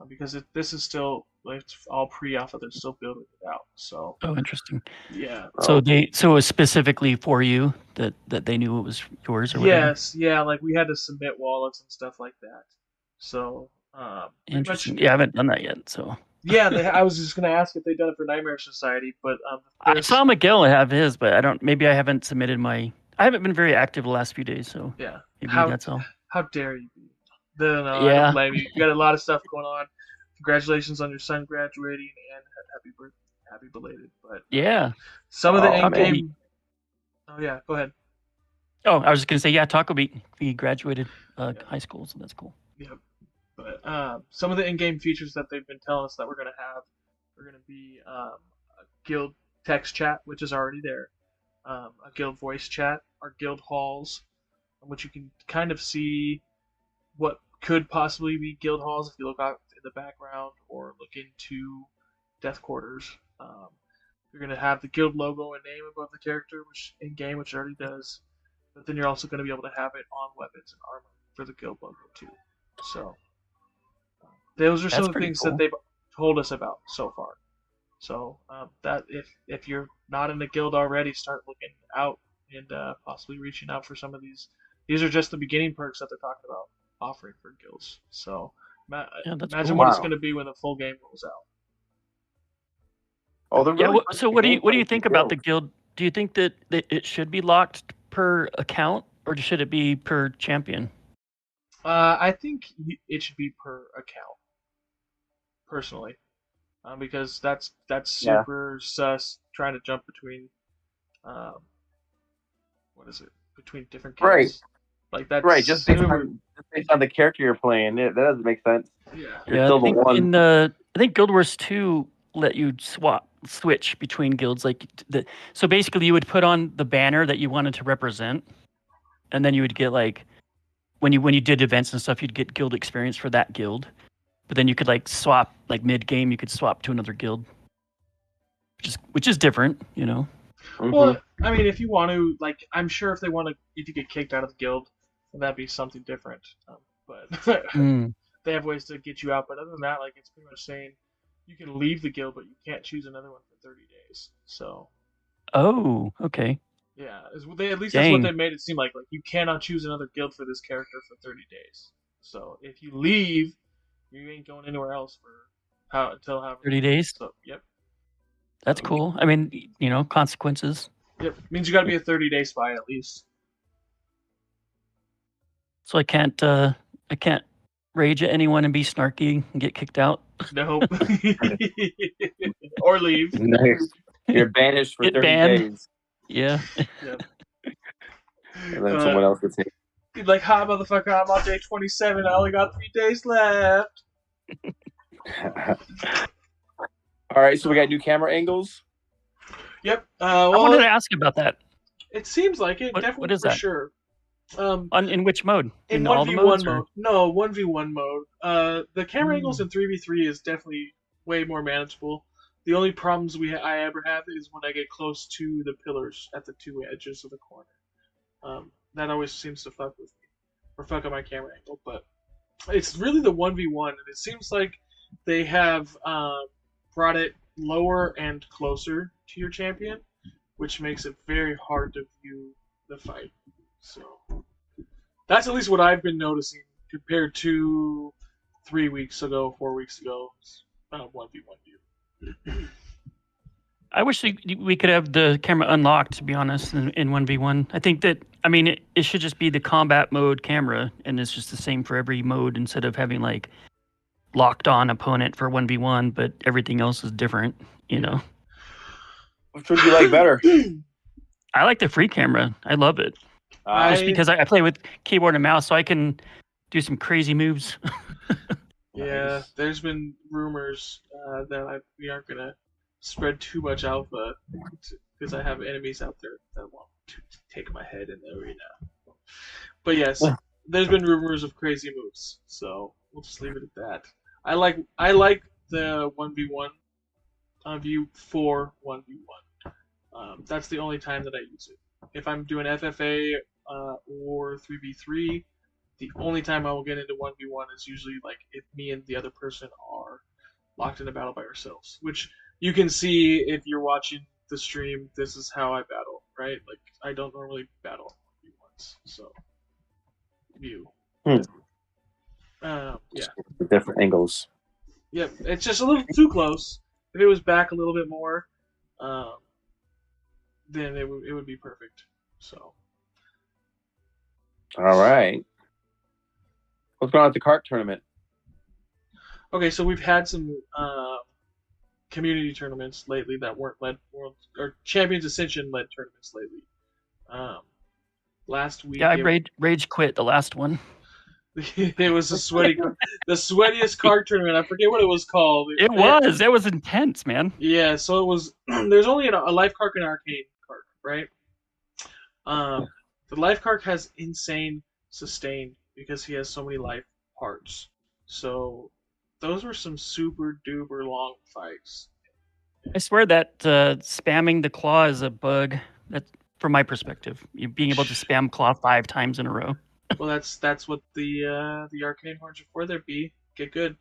because this is still, it's all pre-alpha. They're still building it out. So Oh, interesting. yeah. So Oh. so it was specifically for you that they knew it was yours or whatever. Yes, yeah, like we had to submit wallets and stuff like that. So pretty Interesting. much, Yeah, I haven't done that yet. So yeah. I was just gonna ask if they've done it for Nightmare Society, but I saw Miguel have his, but I don't. Maybe I haven't submitted my. I haven't been very active the last few days, so yeah. maybe How that's all. how dare you be? No, I Yeah. don't blame you. You got a lot of stuff going on. Congratulations on your son graduating, and happy birthday, happy belated. But Yeah. some of the Oh, in-game. Oh yeah, go ahead. Oh, I was just gonna say, yeah, Taco Beat. He graduated high school, so that's cool. Yep. But some of the in-game features that they've been telling us that we're gonna have are gonna be a guild text chat, which is already there, a guild voice chat, our guild halls, in which you can kind of see what could possibly be guild halls if you look out in the background or look into death quarters. You're gonna have the guild logo and name above the character, which in game, which it already does. But then you're also going to be able to have it on weapons and armor for the guild logo too. So those are some That's of the pretty things cool. that they've told us about so far. So that if you're not in the guild already, start looking out and possibly reaching out for some of these. These are just the beginning perks that they're talking about offering for guilds. So Yeah, that's imagine cool. what it's Wow. going to be when the full game rolls out. Oh, they're Yeah. really So what do you think about the guild? Do you think that it should be locked per account, or should it be per champion? I think it should be per account, personally, because that's Yeah. super sus trying to jump between, um, what is it? Between different guilds. Right. Like that's Right, just based super. on the character you're playing. That doesn't make sense. Yeah. You're Yeah, still I the think one. I think Guild Wars 2 let you switch between guilds. So basically, you would put on the banner that you wanted to represent, and then you would get like when you did events and stuff, you'd get guild experience for that guild. But then you could like swap like mid game, you could swap to another guild, which is different, you know. Mhm. Well, I mean, if you want to, like, I'm sure if you get kicked out of the guild, then that'd be something different. But Mm. they have ways to get you out. But other than that, like, it's pretty much saying you can leave the guild, but you can't choose another one for 30 days. So Oh, okay. yeah, at least that's what Dang. they made it seem like. Like, you cannot choose another guild for this character for 30 days. So if you leave, you ain't going anywhere else until however 30 days. So yep. That's cool. I mean, you know, consequences. Yep. Means you got to be a 30-day spy at least. So I can't rage at anyone and be snarky and get kicked out. Nope. Or leave. Nice. You're banished for Get 30 banned. days, Yeah. Yep. and then someone else gets hit. You're like, hi, motherfucker, I'm on day 27. I only got 3 days left. All right, so we got new camera angles. Yep. I Well, wanted to ask about that. it seems like it. What Definitely is for that? sure. In which mode? In all the 1v1 modes? mode. Or? No, 1v1 mode. The camera angles in 3v3 is definitely way more manageable. The only problems I ever have is when I get close to the pillars at the two edges of the corner. That always seems to fuck with me. Or fuck up my camera angle. But it's really the 1v1, and it seems like they have brought it lower and closer to your champion, which makes it very hard to view the fight. So that's at least what I've been noticing compared to 3 weeks ago, 4 weeks ago. 1v1 view. I wish we could have the camera unlocked, to be honest, in 1v1. I think that, I mean, it should just be the combat mode camera, and it's just the same for every mode instead of having, like, locked on opponent for 1v1, but everything else is different, you know? Which would you like better? I like the free camera. I love it. Just because I play with keyboard and mouse, so I can do some crazy moves. Yeah, there's been rumors that we aren't going to spread too much alpha because I have enemies out there that want to take my head in the arena. But yes, there's been rumors of crazy moves, so we'll just leave it at that. I like the 1v1 view for 1v1. That's the only time that I use it. If I'm doing FFA or 3v3, the only time I will get into 1v1 is usually like if me and the other person are locked in a battle by ourselves, which you can see if you're watching the stream. This is how I battle, right? Like I don't normally battle 1v1s, so view. Yeah. Different angles. Yep, it's just a little too close. If it was back a little bit more, then it would be perfect. So. All right. What's going on at the cart tournament? Okay, so we've had some community tournaments lately that weren't led or Champions Ascension led tournaments lately. Last week, yeah, I rage quit the last one. It was the sweatiest card tournament. I forget what it was called. It was intense, man. Yeah, so it was. There's only a life card and an arcane card, right? The life card has insane sustain because he has so many life parts. So those were some super duper long fights. I swear that spamming the claw is a bug. That's from my perspective. You being able to spam claw 5 times in a row. Well, that's what the arcane horns are for. There, B. Get good.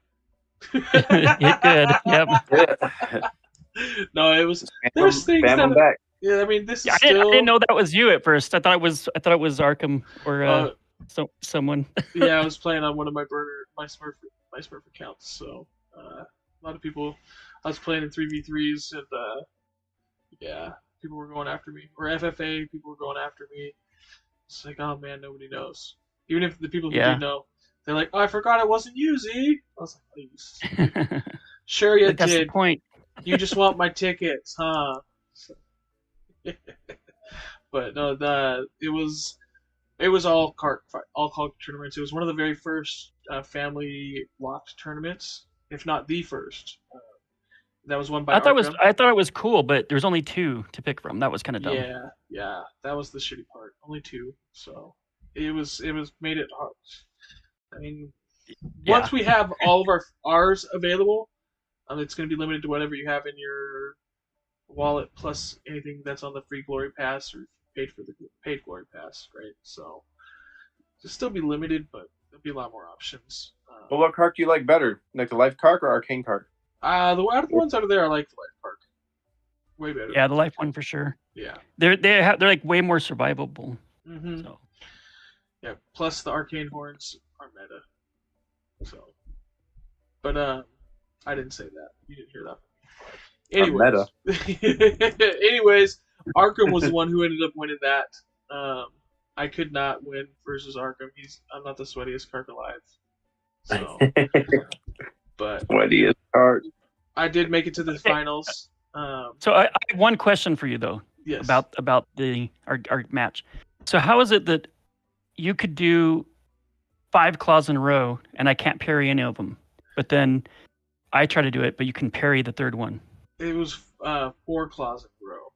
Get good. Yep. No, it was. There's things that. Back. Yeah, I mean, this is I didn't know that was you at first. I thought it was Arkham or someone. Yeah, I was playing on one of my Smurf accounts. So a lot of people. I was playing in 3v3s, and yeah, people were going after me. Or FFA, people were going after me. It's like, oh man, nobody knows. Even if the people who do know, they're like, oh, I forgot it wasn't you, Z. I was like, please. Sure you did. That's the point. You just want my tickets, huh? But no, it was all cart tournaments. It was one of the very first family locked tournaments, if not the first. That was won by. I thought it was cool, but there's only 2 to pick from. That was kind of dumb. Yeah, that was the shitty part. Only 2, so it made it hard. I mean, once we have all of ours available, it's going to be limited to whatever you have in your wallet plus anything that's on the free glory pass or paid for the paid glory pass, right? So it'll still be limited, but there'll be a lot more options. Well, what card do you like better, like the life card or arcane card? Out of the ones out of there, I like the life card. Way better. Yeah, the life one for sure. Yeah. They're like way more survivable. Mm-hmm. So. Yeah. Plus the arcane horns are meta. So. But I didn't say that. You didn't hear that. Anyways, Arkham was the one who ended up winning that. I could not win versus Arkham. I'm not the sweatiest card alive. So. But sweatiest card. I did make it to the finals. So I have one question for you though. Yes. About our match. So how is it that you could do 5 claws in a row and I can't parry any of them, but then I try to do it, but you can parry the third one? It was 4 claws in a row.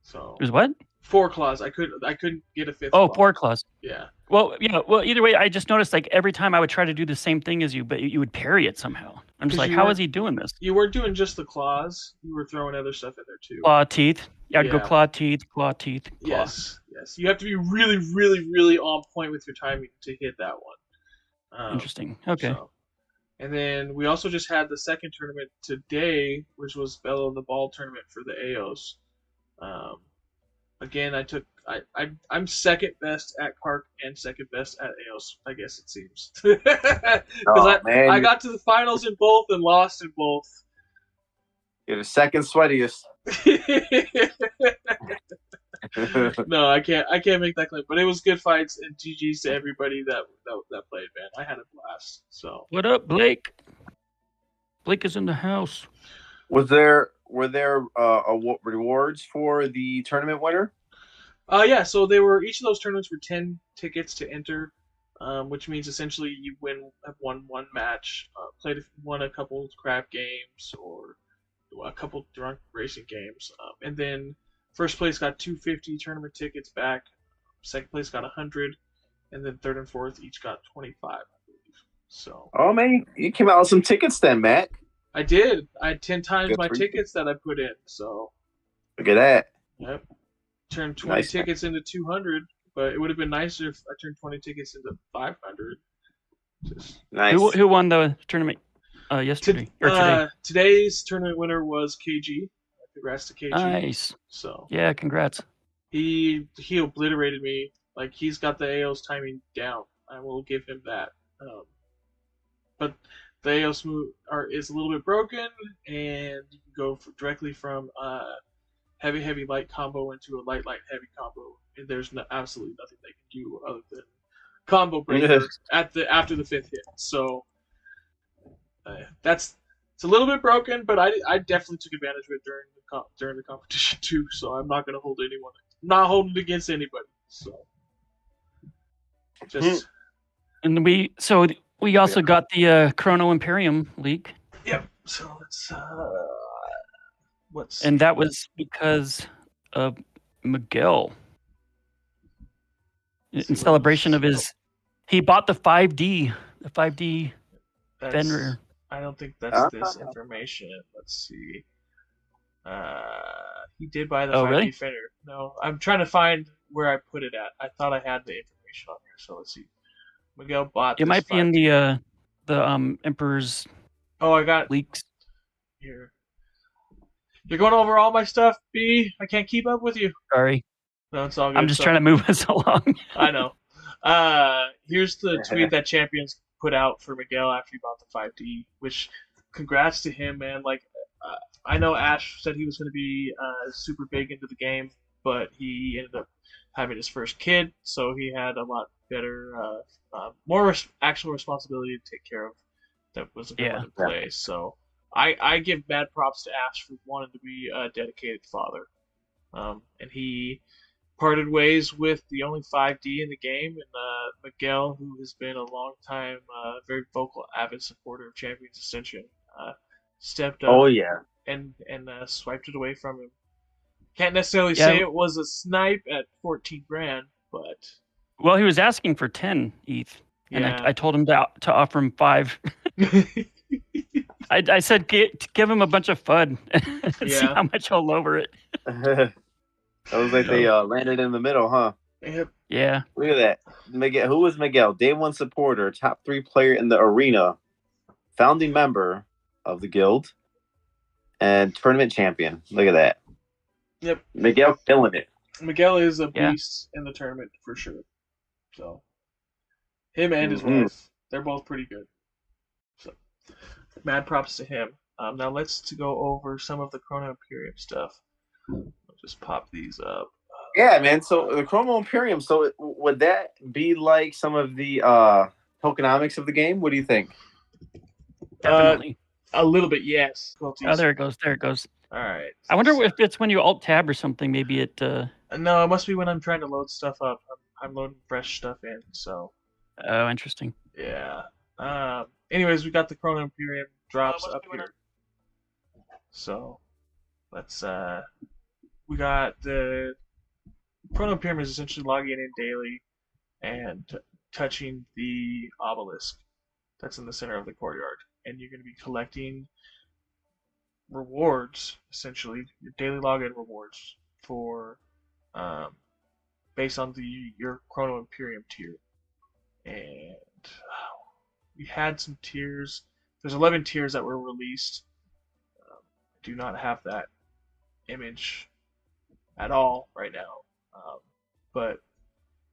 So. It was what? 4 claws. I couldn't get a 5th. Oh, claw. 4 claws. Yeah. Well, yeah. Well, either way, I just noticed like every time I would try to do the same thing as you, but you would parry it somehow. I'm just like, how is he doing this? You weren't doing just the claws. You were throwing other stuff in there too. Claw, teeth. Yeah, I'd go claw, teeth, claw, teeth, claw. Yes. You have to be really, really, really on point with your timing to hit that one. Interesting. Okay. So. And then we also just had the second tournament today, which was Bellow the Ball tournament for the AOs. Again, I'm second best at Kark and second best at AOS, I guess it seems. Because I got to the finals in both and lost in both. You're the second sweatiest. No, I can't make that claim. But it was good fights, and GG's to everybody that played, man. I had a blast. So What up, Blake? Blake is in the house. were there rewards for the tournament winner? Yeah. So each of those tournaments were 10 tickets to enter, which means essentially you have won one match, won a couple crap games or a couple drunk racing games, and then first place got 250 tournament tickets back. Second place got 100, and then third and fourth each got 25, I believe. So. Oh man, you came out with some tickets then, Matt. I did. I had 10 times Good my for you. tickets that I put in. So. Look at that. Yep. Turned 20 tickets into 200, but it would have been nicer if I turned 20 tickets into 500. Just Nice. Who won the tournament yesterday or today? Today's tournament winner was KG. Congrats to KG. Nice. So yeah, congrats. He obliterated me. Like, he's got the AO's timing down. I will give him that. But the AO smooth is a little bit broken, and you can go directly from heavy light combo into a light heavy combo, and there's absolutely nothing they can do other than combo breaker after the fifth hit. So it's a little bit broken, but I definitely took advantage of it during the competition too. So I'm not gonna hold anyone. I'm not holding it against anybody. So just and we also got the Chrono Imperium leak. Yep. So let's and that was because of Miguel. In celebration of he bought the 5D Fenrir. I don't think that's this information. Let's see. He did buy the 5D really? Fenrir. No, I'm trying to find where I put it at. I thought I had the information on here, so let's see. Miguel bought. It might be in the Emperor's. Oh, I got leaks here. You're going over all my stuff, B. I can't keep up with you. Sorry. No, it's all good. I'm just trying to move us along. I know. Here's the tweet that Champions put out for Miguel after he bought the 5D, which congrats to him, man. Like, I know Ash said he was going to be super big into the game, but he ended up having his first kid, so he had a lot better, more actual responsibility to take care of that was available to play. So I give mad props to Ash for wanting to be a dedicated father. And he parted ways with the only 5D in the game, and Miguel, who has been a long time, very vocal, avid supporter of Champions Ascension, stepped up and swiped it away from him. Can't necessarily say it was a snipe at 14 grand, but... Well, he was asking for 10 ETH, and I told him to offer him 5. I said give him a bunch of FUD and see how much he'll lower it. That was like they landed in the middle, huh? Yep. Yeah. Look at that. Miguel. Who was Miguel? Day 1 supporter, top 3 player in the arena, founding member of the guild, and tournament champion. Look at that. Yep. Miguel killing it. Miguel is a beast in the tournament for sure. So him and his wife, they're both pretty good. So mad props to him. Now let's go over some of the Chrono Imperium stuff. I'll just pop these up. Yeah, man. So the Chrono Imperium. So would that be like some of the tokenomics of the game? What do you think? Definitely. A little bit, yes. Oh, there it goes. There it goes. All right. I wonder if it's when you alt tab or something. Maybe it. No, it must be when I'm trying to load stuff up. I'm loading fresh stuff in. So. Oh, interesting. Yeah. Anyways, we got the Chrono Imperium drops up here. So, let's. We got the Chrono Imperium is essentially logging in daily and touching the obelisk that's in the center of the courtyard, and you're going to be collecting rewards, essentially your daily login rewards for based on your Chrono Imperium tier. And we had some tiers. There's 11 tiers that were released. Do not have that image at all right now. But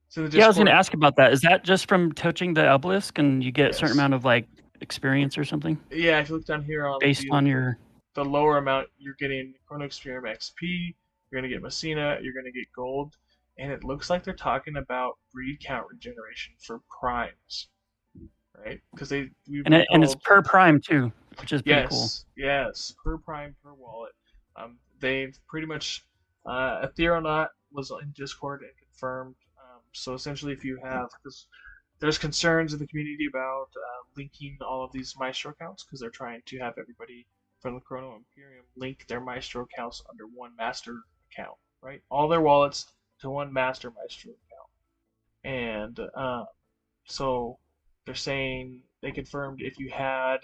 so the Discord, I was going to ask about that. Is that just from touching the obelisk and you get a certain amount of like experience or something? Yeah, if you look down here on based on your. the lower amount, you're getting Chrono Experience XP, you're going to get Messina, you're going to get gold, and it looks like they're talking about breed count regeneration for primes, right? Because we've been And it's told, per prime too, which is pretty cool. yes, per prime per wallet. They've pretty much Etherenaut was in Discord and confirmed. So essentially, if you have, because there's concerns in the community about linking all of these Maestro accounts because they're trying to have everybody from the Chrono Imperium link their Maestro accounts under one master account, right? All their wallets to one master Maestro account. And so they're saying they confirmed if you had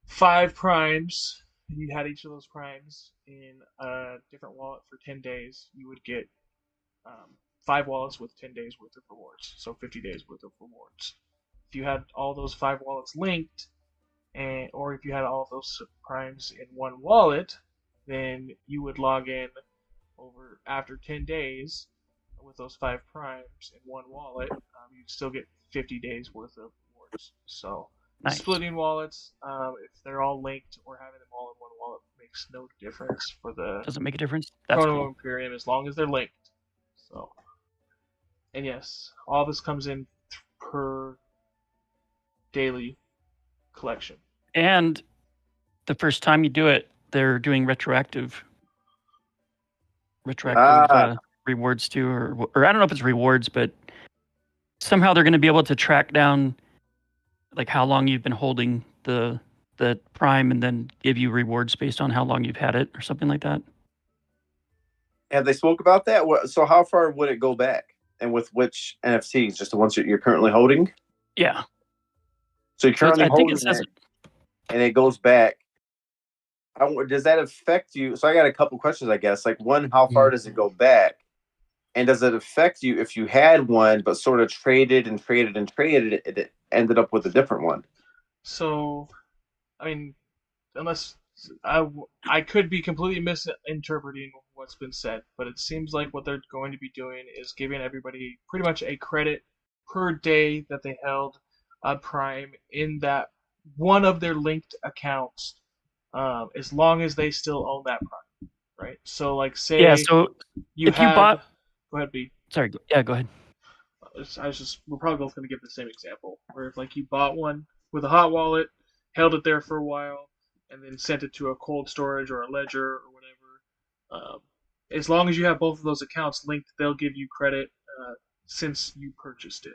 5 primes and you had each of those primes in a different wallet for 10 days, you would get 5 wallets with 10 days worth of rewards, so 50 days worth of rewards. If you had all those 5 wallets linked, or if you had all those primes in one wallet, then you would log in over after 10 days with those 5 primes in one wallet. You'd still get 50 days worth of rewards. So Nice. splitting wallets, if they're all linked or having them all in one wallet, makes no difference for the Does it make a difference? That's Chrono cool. Imperium as long as they're linked. So, and yes, all this comes in per daily collection. And the first time you do it, they're doing retroactive rewards too, or I don't know if it's rewards, but somehow they're going to be able to track down like how long you've been holding the prime and then give you rewards based on how long you've had it or something like that. Have they spoke about that? So how far would it go back? And with which NFTs? Just the ones that you're currently holding? Yeah. So you're currently I think holding it says it, and it goes back. Does that affect you? So I got a couple questions, I guess. Like, one, how far does it go back? And does it affect you if you had one but sort of traded, it ended up with a different one? So, I mean, unless I could be completely misinterpreting what's been said, but it seems like what they're going to be doing is giving everybody pretty much a credit per day that they held a prime in that one of their linked accounts, as long as they still own that prime, right? So, like, say so you if had, you bought, go ahead, B. sorry, go ahead. We're probably both going to give the same example, where if like you bought one with a hot wallet, held it there for a while, and then sent it to a cold storage or a ledger or whatever. As long as you have both of those accounts linked, they'll give you credit since you purchased it.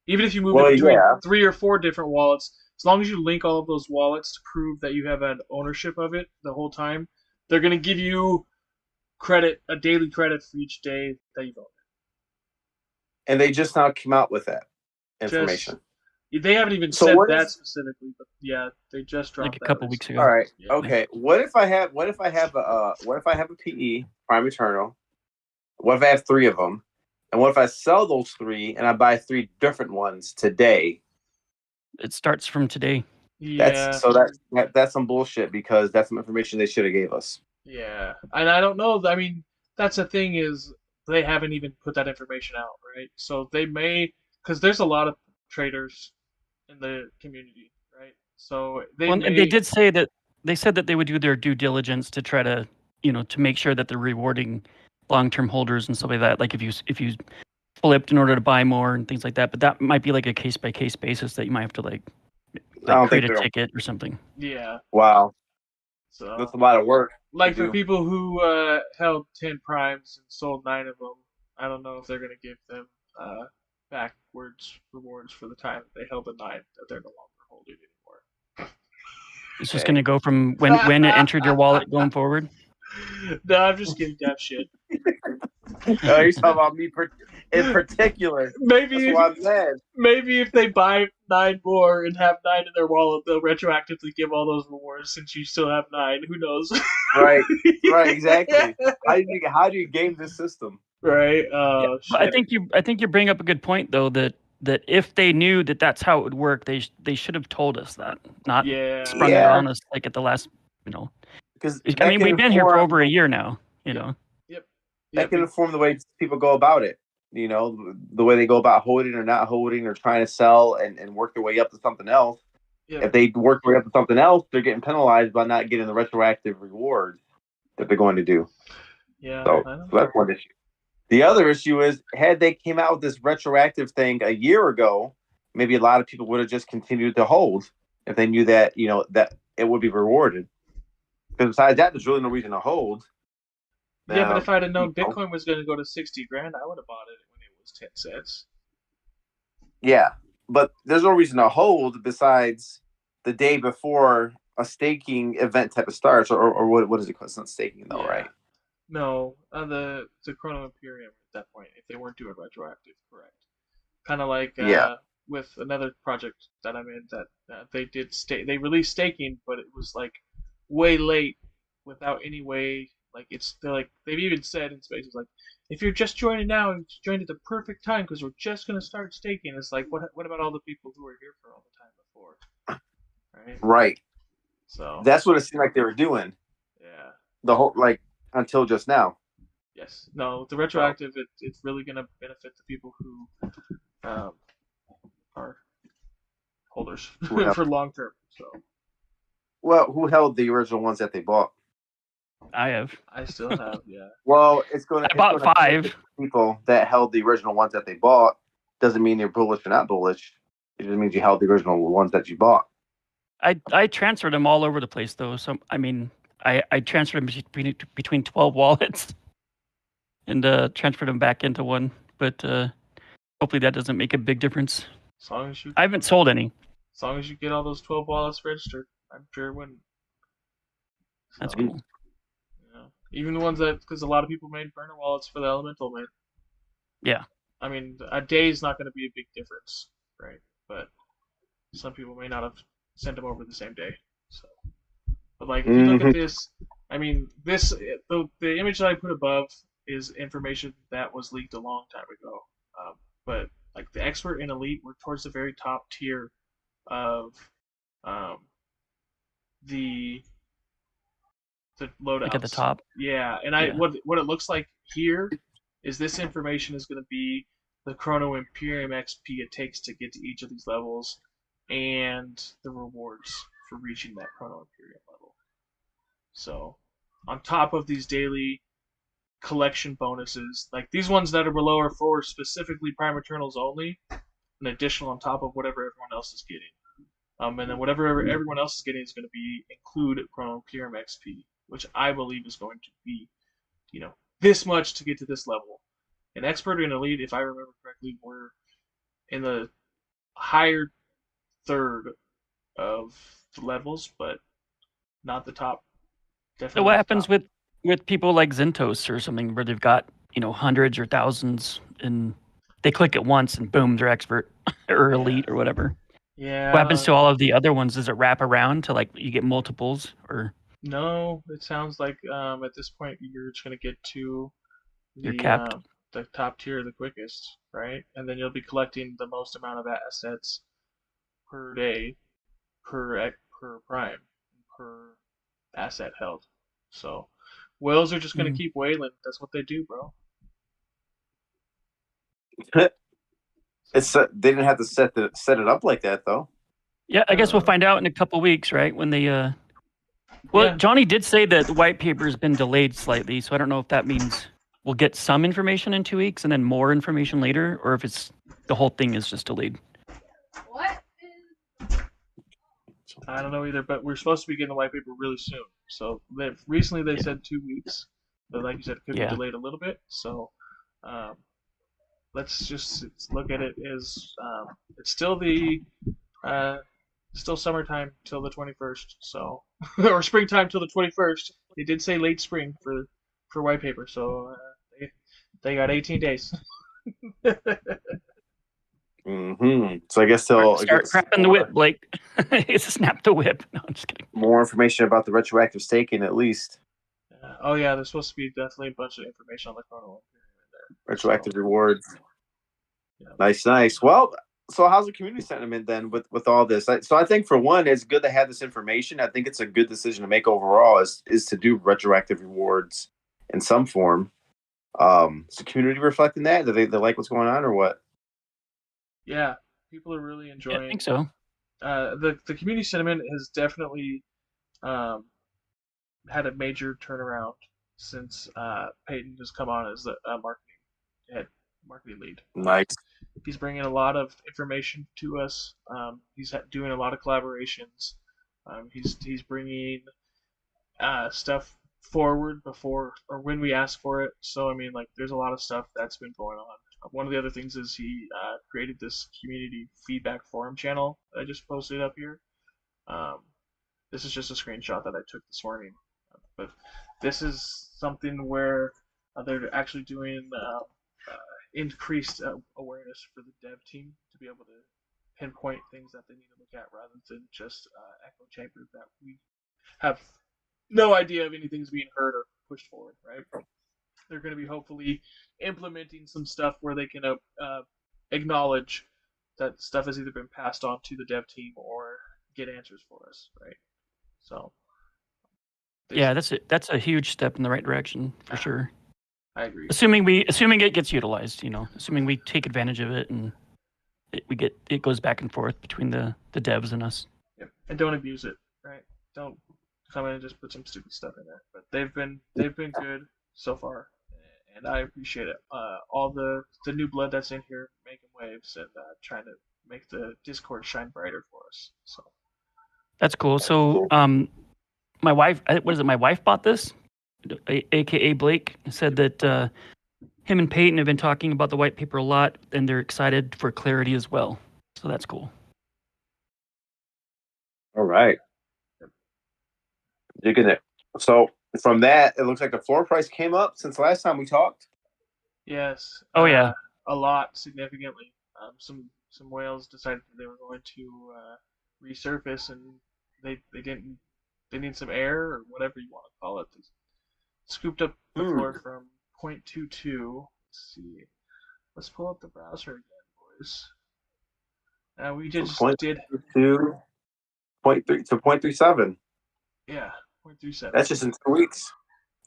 Even if you move it between 3 or 4 different wallets, as long as you link all of those wallets to prove that you have had ownership of it the whole time, they're going to give you credit, a daily credit for each day that you've owned it. And they just now came out with that information. They haven't even said that specifically, but yeah, they just dropped like a couple weeks ago. All right. Yeah. Okay. What if I have a PE Prime Eternal? What if I have 3 of them? And what if I sell those 3 and I buy 3 different ones today? It starts from today. Yeah. That's some bullshit, because that's some information they should have gave us. Yeah, and I don't know. I mean, that's the thing, is they haven't even put that information out, right? So they may, because there's a lot of traders in the community, right? So they did say that they said that they would do their due diligence to try to, to make sure that they're rewarding long-term holders and stuff like that. Like if you flipped in order to buy more and things like that. But that might be like a case-by-case basis that you might have to like create a ticket or something. Yeah. Wow. So that's a lot of work. Like for people who held 10 primes and sold 9 of them, I don't know if they're going to give them backwards rewards for the time that they held the 9 that they're no longer holding anymore. It's just going to go from when it entered your wallet going forward? No, I'm just kidding, that shit. Oh, you're talking about me in particular. Maybe that's why I'm mad. Maybe if they buy 9 more and have 9 in their wallet, they'll retroactively give all those rewards since you still have 9. Who knows? Right, exactly. How do you game this system? Right. I think you bring up a good point though, that if they knew that that's how it would work, they should have told us that, not sprung it on us like at the last, Because I mean, we've been here for over a year now, Yep. That can inform the way people go about it. The way they go about holding or not holding or trying to sell and work their way up to something else. Yeah. If they work their way up to something else, they're getting penalized by not getting the retroactive reward that they're going to do. Yeah. So that's one issue. The other issue is, had they came out with this retroactive thing a year ago, maybe a lot of people would have just continued to hold if they knew that, that it would be rewarded. Because besides that, there's really no reason to hold. Yeah, but if I'd have known Bitcoin was going to go to 60 grand, I would have bought it when it was 10 cents. Yeah, but there's no reason to hold besides the day before a staking event type of starts, or what is it called? It's not staking though, right? No, the Chrono Imperium at that point, if they weren't doing retroactive, correct. Kind of like with another project that I'm in that they released staking, but it was like way late without any way. Like they've even said in spaces like, if you're just joining now and joined at the perfect time because we're just gonna start staking, it's like what about all the people who were here for all the time before, right? Right. So that's what it seemed like they were doing. Yeah. The whole until just now. Yes. No, the retroactive it's really gonna benefit the people who are holders for long term. So. Well, who held the original ones that they bought? I have. I still have, yeah. Well, it's going to. I bought 5 people that held the original ones that they bought. Doesn't mean you're bullish or not bullish. It just means you held the original ones that you bought. I transferred them all over the place though. So I mean, I transferred them between 12 wallets and transferred them back into one. But hopefully that doesn't make a big difference. As long as I haven't sold any. As long as you get all those 12 wallets registered, I'm sure it wouldn't. So, that's cool. Even the ones because a lot of people made burner wallets for the elemental man. Yeah. I mean, a day is not going to be a big difference, right? But some people may not have sent them over the same day. So, but if you look at this, I mean, the image that I put above is information that was leaked a long time ago. But the expert and elite were towards the very top tier of the loadouts. At the top. Yeah, and what it looks like here is this information is going to be the Chrono Imperium XP it takes to get to each of these levels, and the rewards for reaching that Chrono Imperium level. So, on top of these daily collection bonuses, like these ones that are below are for specifically Prime Eternals only, an additional on top of whatever everyone else is getting. And then whatever everyone else is getting is going to be include Chrono Imperium XP, which I believe is going to be, this much to get to this level. And Expert and Elite, if I remember correctly, were in the higher third of the levels, but not the top. Definitely. So what happens with people like Zentos or something where they've got, hundreds or thousands and they click it once and boom, they're Expert or Elite or whatever? Yeah. What happens to all of the other ones? Does it wrap around to you get multiples or? No, it sounds like at this point you're just gonna get to you're capped. The top tier the quickest, right? And then you'll be collecting the most amount of assets per day, per prime, per asset held. So whales are just gonna keep whaling. That's what they do, bro. They didn't have to set it up like that though. Yeah, I guess we'll find out in a couple weeks, right? When they Johnny did say that the white paper has been delayed slightly, so I don't know if that means we'll get some information in 2 weeks and then more information later, or if it's the whole thing is just delayed. What? I don't know either, but we're supposed to be getting the white paper really soon. So recently they said 2 weeks, but like you said, it could be delayed a little bit. So let's just look at it as it's still still summertime till the 21st, so or springtime till the 21st. They did say late spring for white paper, so they got 18 days. So I guess they'll start crapping the whip, Blake. Snap the whip. No, I'm just kidding. More information about the retroactive staking, at least. Oh yeah, there's supposed to be definitely a bunch of information on the Chrono Imperium in there. Retroactive rewards. Yeah. Nice. Well, so how's the community sentiment then with all this? So I think for one, it's good to have this information. I think it's a good decision to make overall is to do retroactive rewards in some form. Is the community reflecting that? Do they like what's going on or what? Yeah, people are really enjoying. I think so. the community sentiment has definitely um, had a major turnaround since Peyton has come on as the head marketing lead. Nice. He's bringing a lot of information to us. He's doing a lot of collaborations. He's bringing stuff forward before or when we ask for it. So I mean, like, there's a lot of stuff that's been going on. One of the other things is he created this community feedback forum channel that I just posted up here. Um, this is just a screenshot that I took this morning, but this is something where they're actually doing increased awareness for the dev team to be able to pinpoint things that they need to look at rather than just echo chambers that we have no idea if anything's being heard or pushed forward, right? They're going to be hopefully implementing some stuff where they can acknowledge that stuff has either been passed on to the dev team or get answers for us, right? So, Yeah, that's a huge step in the right direction for sure. I agree. Assuming it gets utilized, assuming we take advantage of it and it goes back and forth between the devs and us. Yep. And don't abuse it, right? Don't come in and just put some stupid stuff in there. But they've been good so far, and I appreciate it. All the new blood that's in here making waves and trying to make the Discord shine brighter for us. So that's cool. So my wife, what is it? My wife bought this, aka Blake, said that him and Peyton have been talking about the white paper a lot, and they're excited for clarity as well. So that's cool. All right. Digging it. So from that, it looks like the floor price came up since last time we talked. Yes. Oh yeah. A lot significantly. Some whales decided they were going to resurface, and they didn't. They need some air or whatever you want to call it. They scooped up the floor from 0.22. Let's see. Let's pull up the browser again, boys. We just did 0.2, 0.3 to 0.37. Yeah, 0.37. That's just in 2 weeks,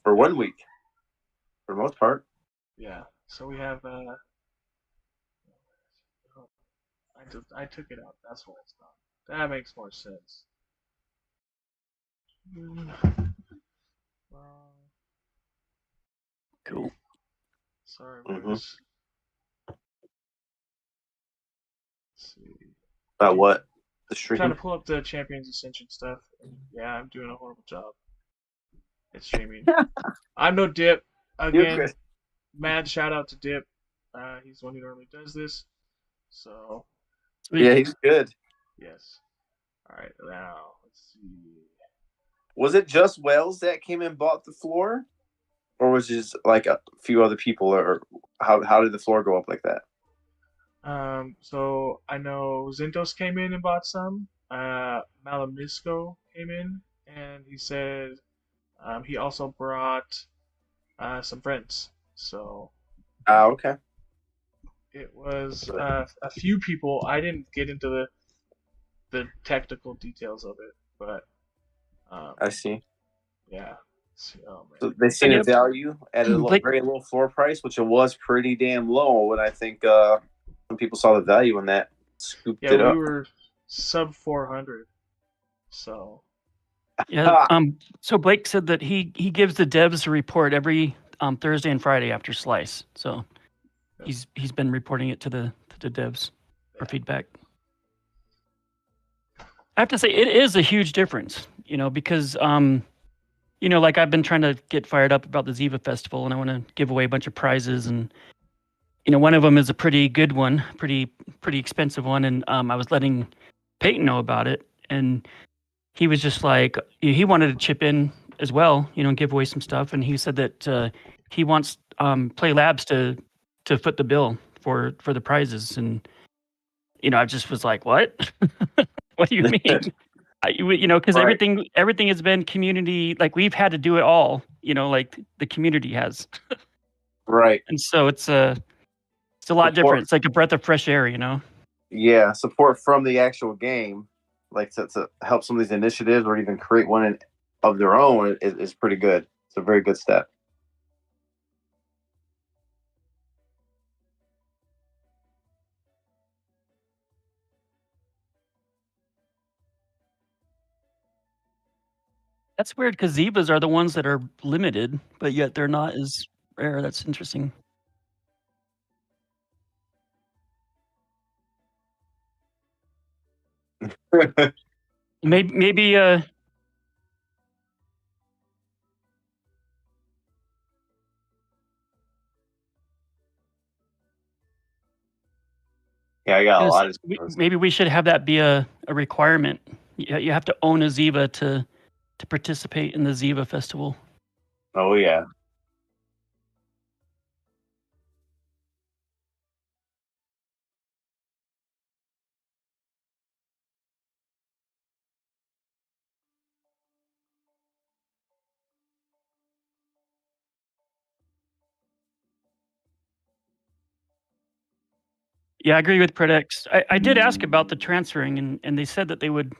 or 1 week, for the most part. Yeah. So we have. I took it out. That's why it's not. That makes more sense. Cool. Sorry, boys. Let's see. About what? The stream? I'm trying to pull up the Champions Ascension stuff. Yeah, I'm doing a horrible job. It's streaming. I'm no Dip. Again, mad shout out to Dip. He's the one who normally does this. So. Yeah, he's good. Yes. All right, now let's see. Was it just Wells that came and bought the floor, or was it just like a few other people, or how did the floor go up like that? So I know Zintos came in and bought some. Malamisco came in, and he said he also brought some friends. So. Okay. It was a few people. I didn't get into the technical details of it, but I see. Yeah. Oh, man. So they see the value at a very low floor price, which it was pretty damn low. And I think some people saw the value in that, scooped it up. We were sub 400. So. Yeah. So Blake said that he gives the devs a report every Thursday and Friday after Slice. So he's been reporting it to the devs for feedback. I have to say it is a huge difference, because like I've been trying to get fired up about the Ziva Festival, and I want to give away a bunch of prizes, and one of them is a pretty good one, pretty expensive one, and I was letting Peyton know about it, and he was just like, he wanted to chip in as well, and give away some stuff, and he said that he wants Play Labs to foot the bill for the prizes, and I just was like, what? What do you mean? Because everything has been community. Like, we've had to do it all. Like the community has. Right. And so it's a lot different. It's like a breath of fresh air. Yeah, support from the actual game, like to help some of these initiatives or even create one of their own is pretty good. It's a very good step. That's weird because Zivas are the ones that are limited, but yet they're not as rare. That's interesting. Maybe Yeah, I got a lot of those. maybe we should have that be a requirement. You have to own a Ziva to participate in the Ziva festival. Oh yeah. Yeah, I agree with Predex. I did ask about the transferring, and they said that they would,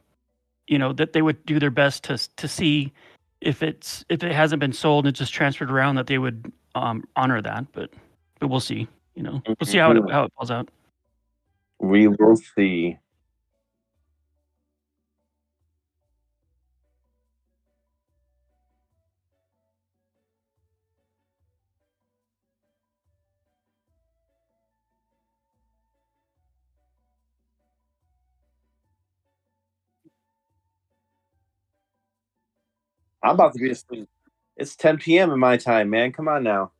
that they would do their best to see if it hasn't been sold and it's just transferred around, that they would honor that. But we'll see. We'll see how it falls out. We will see. I'm about to be asleep. It's 10 p.m. in my time, man. Come on now.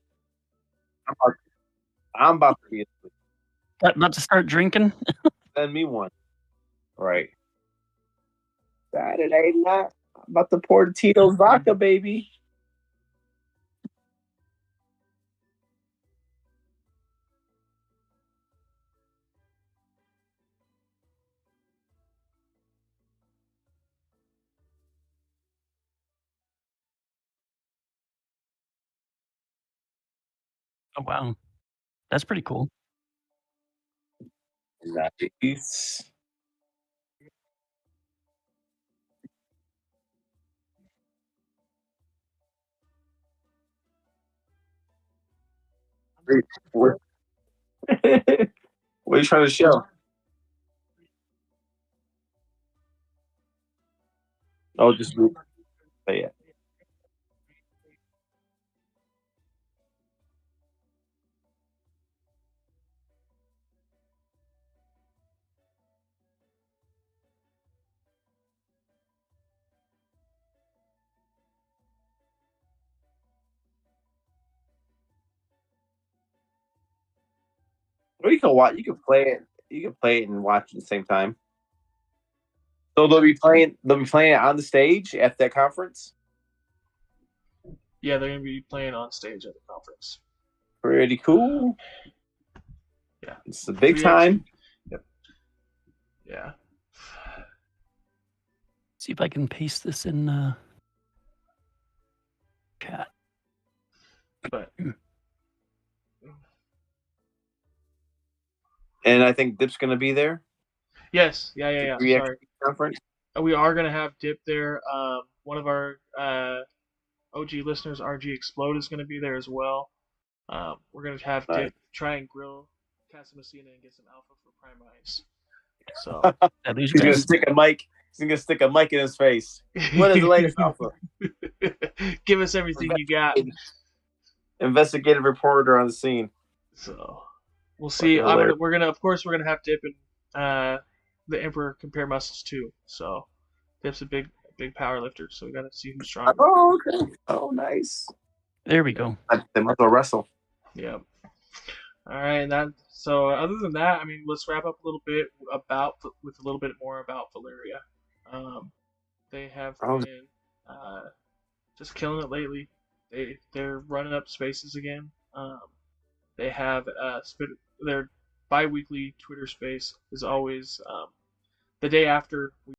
I'm about to be asleep. About to start drinking. Send me one. Right. Saturday night. I'm about to pour the Tito's vodka, baby. Oh wow, that's pretty cool. Nice. What are you trying to show? Oh, just yeah. Or you can watch. You can play it. You can play it and watch at the same time. So they'll be playing. They'll be playing it on the stage at that conference. Yeah, they're gonna be playing on stage at the conference. Pretty cool. Yeah, It's the big time. Yep. Yeah. See if I can paste this in chat. But and I think Dip's going to be there. Yes. Yeah. Sorry. Conference. We are gonna have Dip there. One of our OG listeners, RG Explode, is gonna be there as well. We're gonna have Dip try and grill Casamessina and get some alpha for Prime Ice. So he's gonna stick a mic. He's gonna stick a mic in his face. What is the latest alpha? Give us everything you got. Investigative reporter on the scene. So we'll see. We're gonna have Dip and the Emperor compare muscles too. So Dip's a big power lifter. So we got to see who's stronger. Oh, okay. Oh, nice. There we go. They must go wrestle. Yeah. All right. So other than that, I mean, let's wrap up a little bit with a little bit more about Valeria. They have been just killing it lately. They're running up spaces again. They have their bi-weekly Twitter space is always the day after we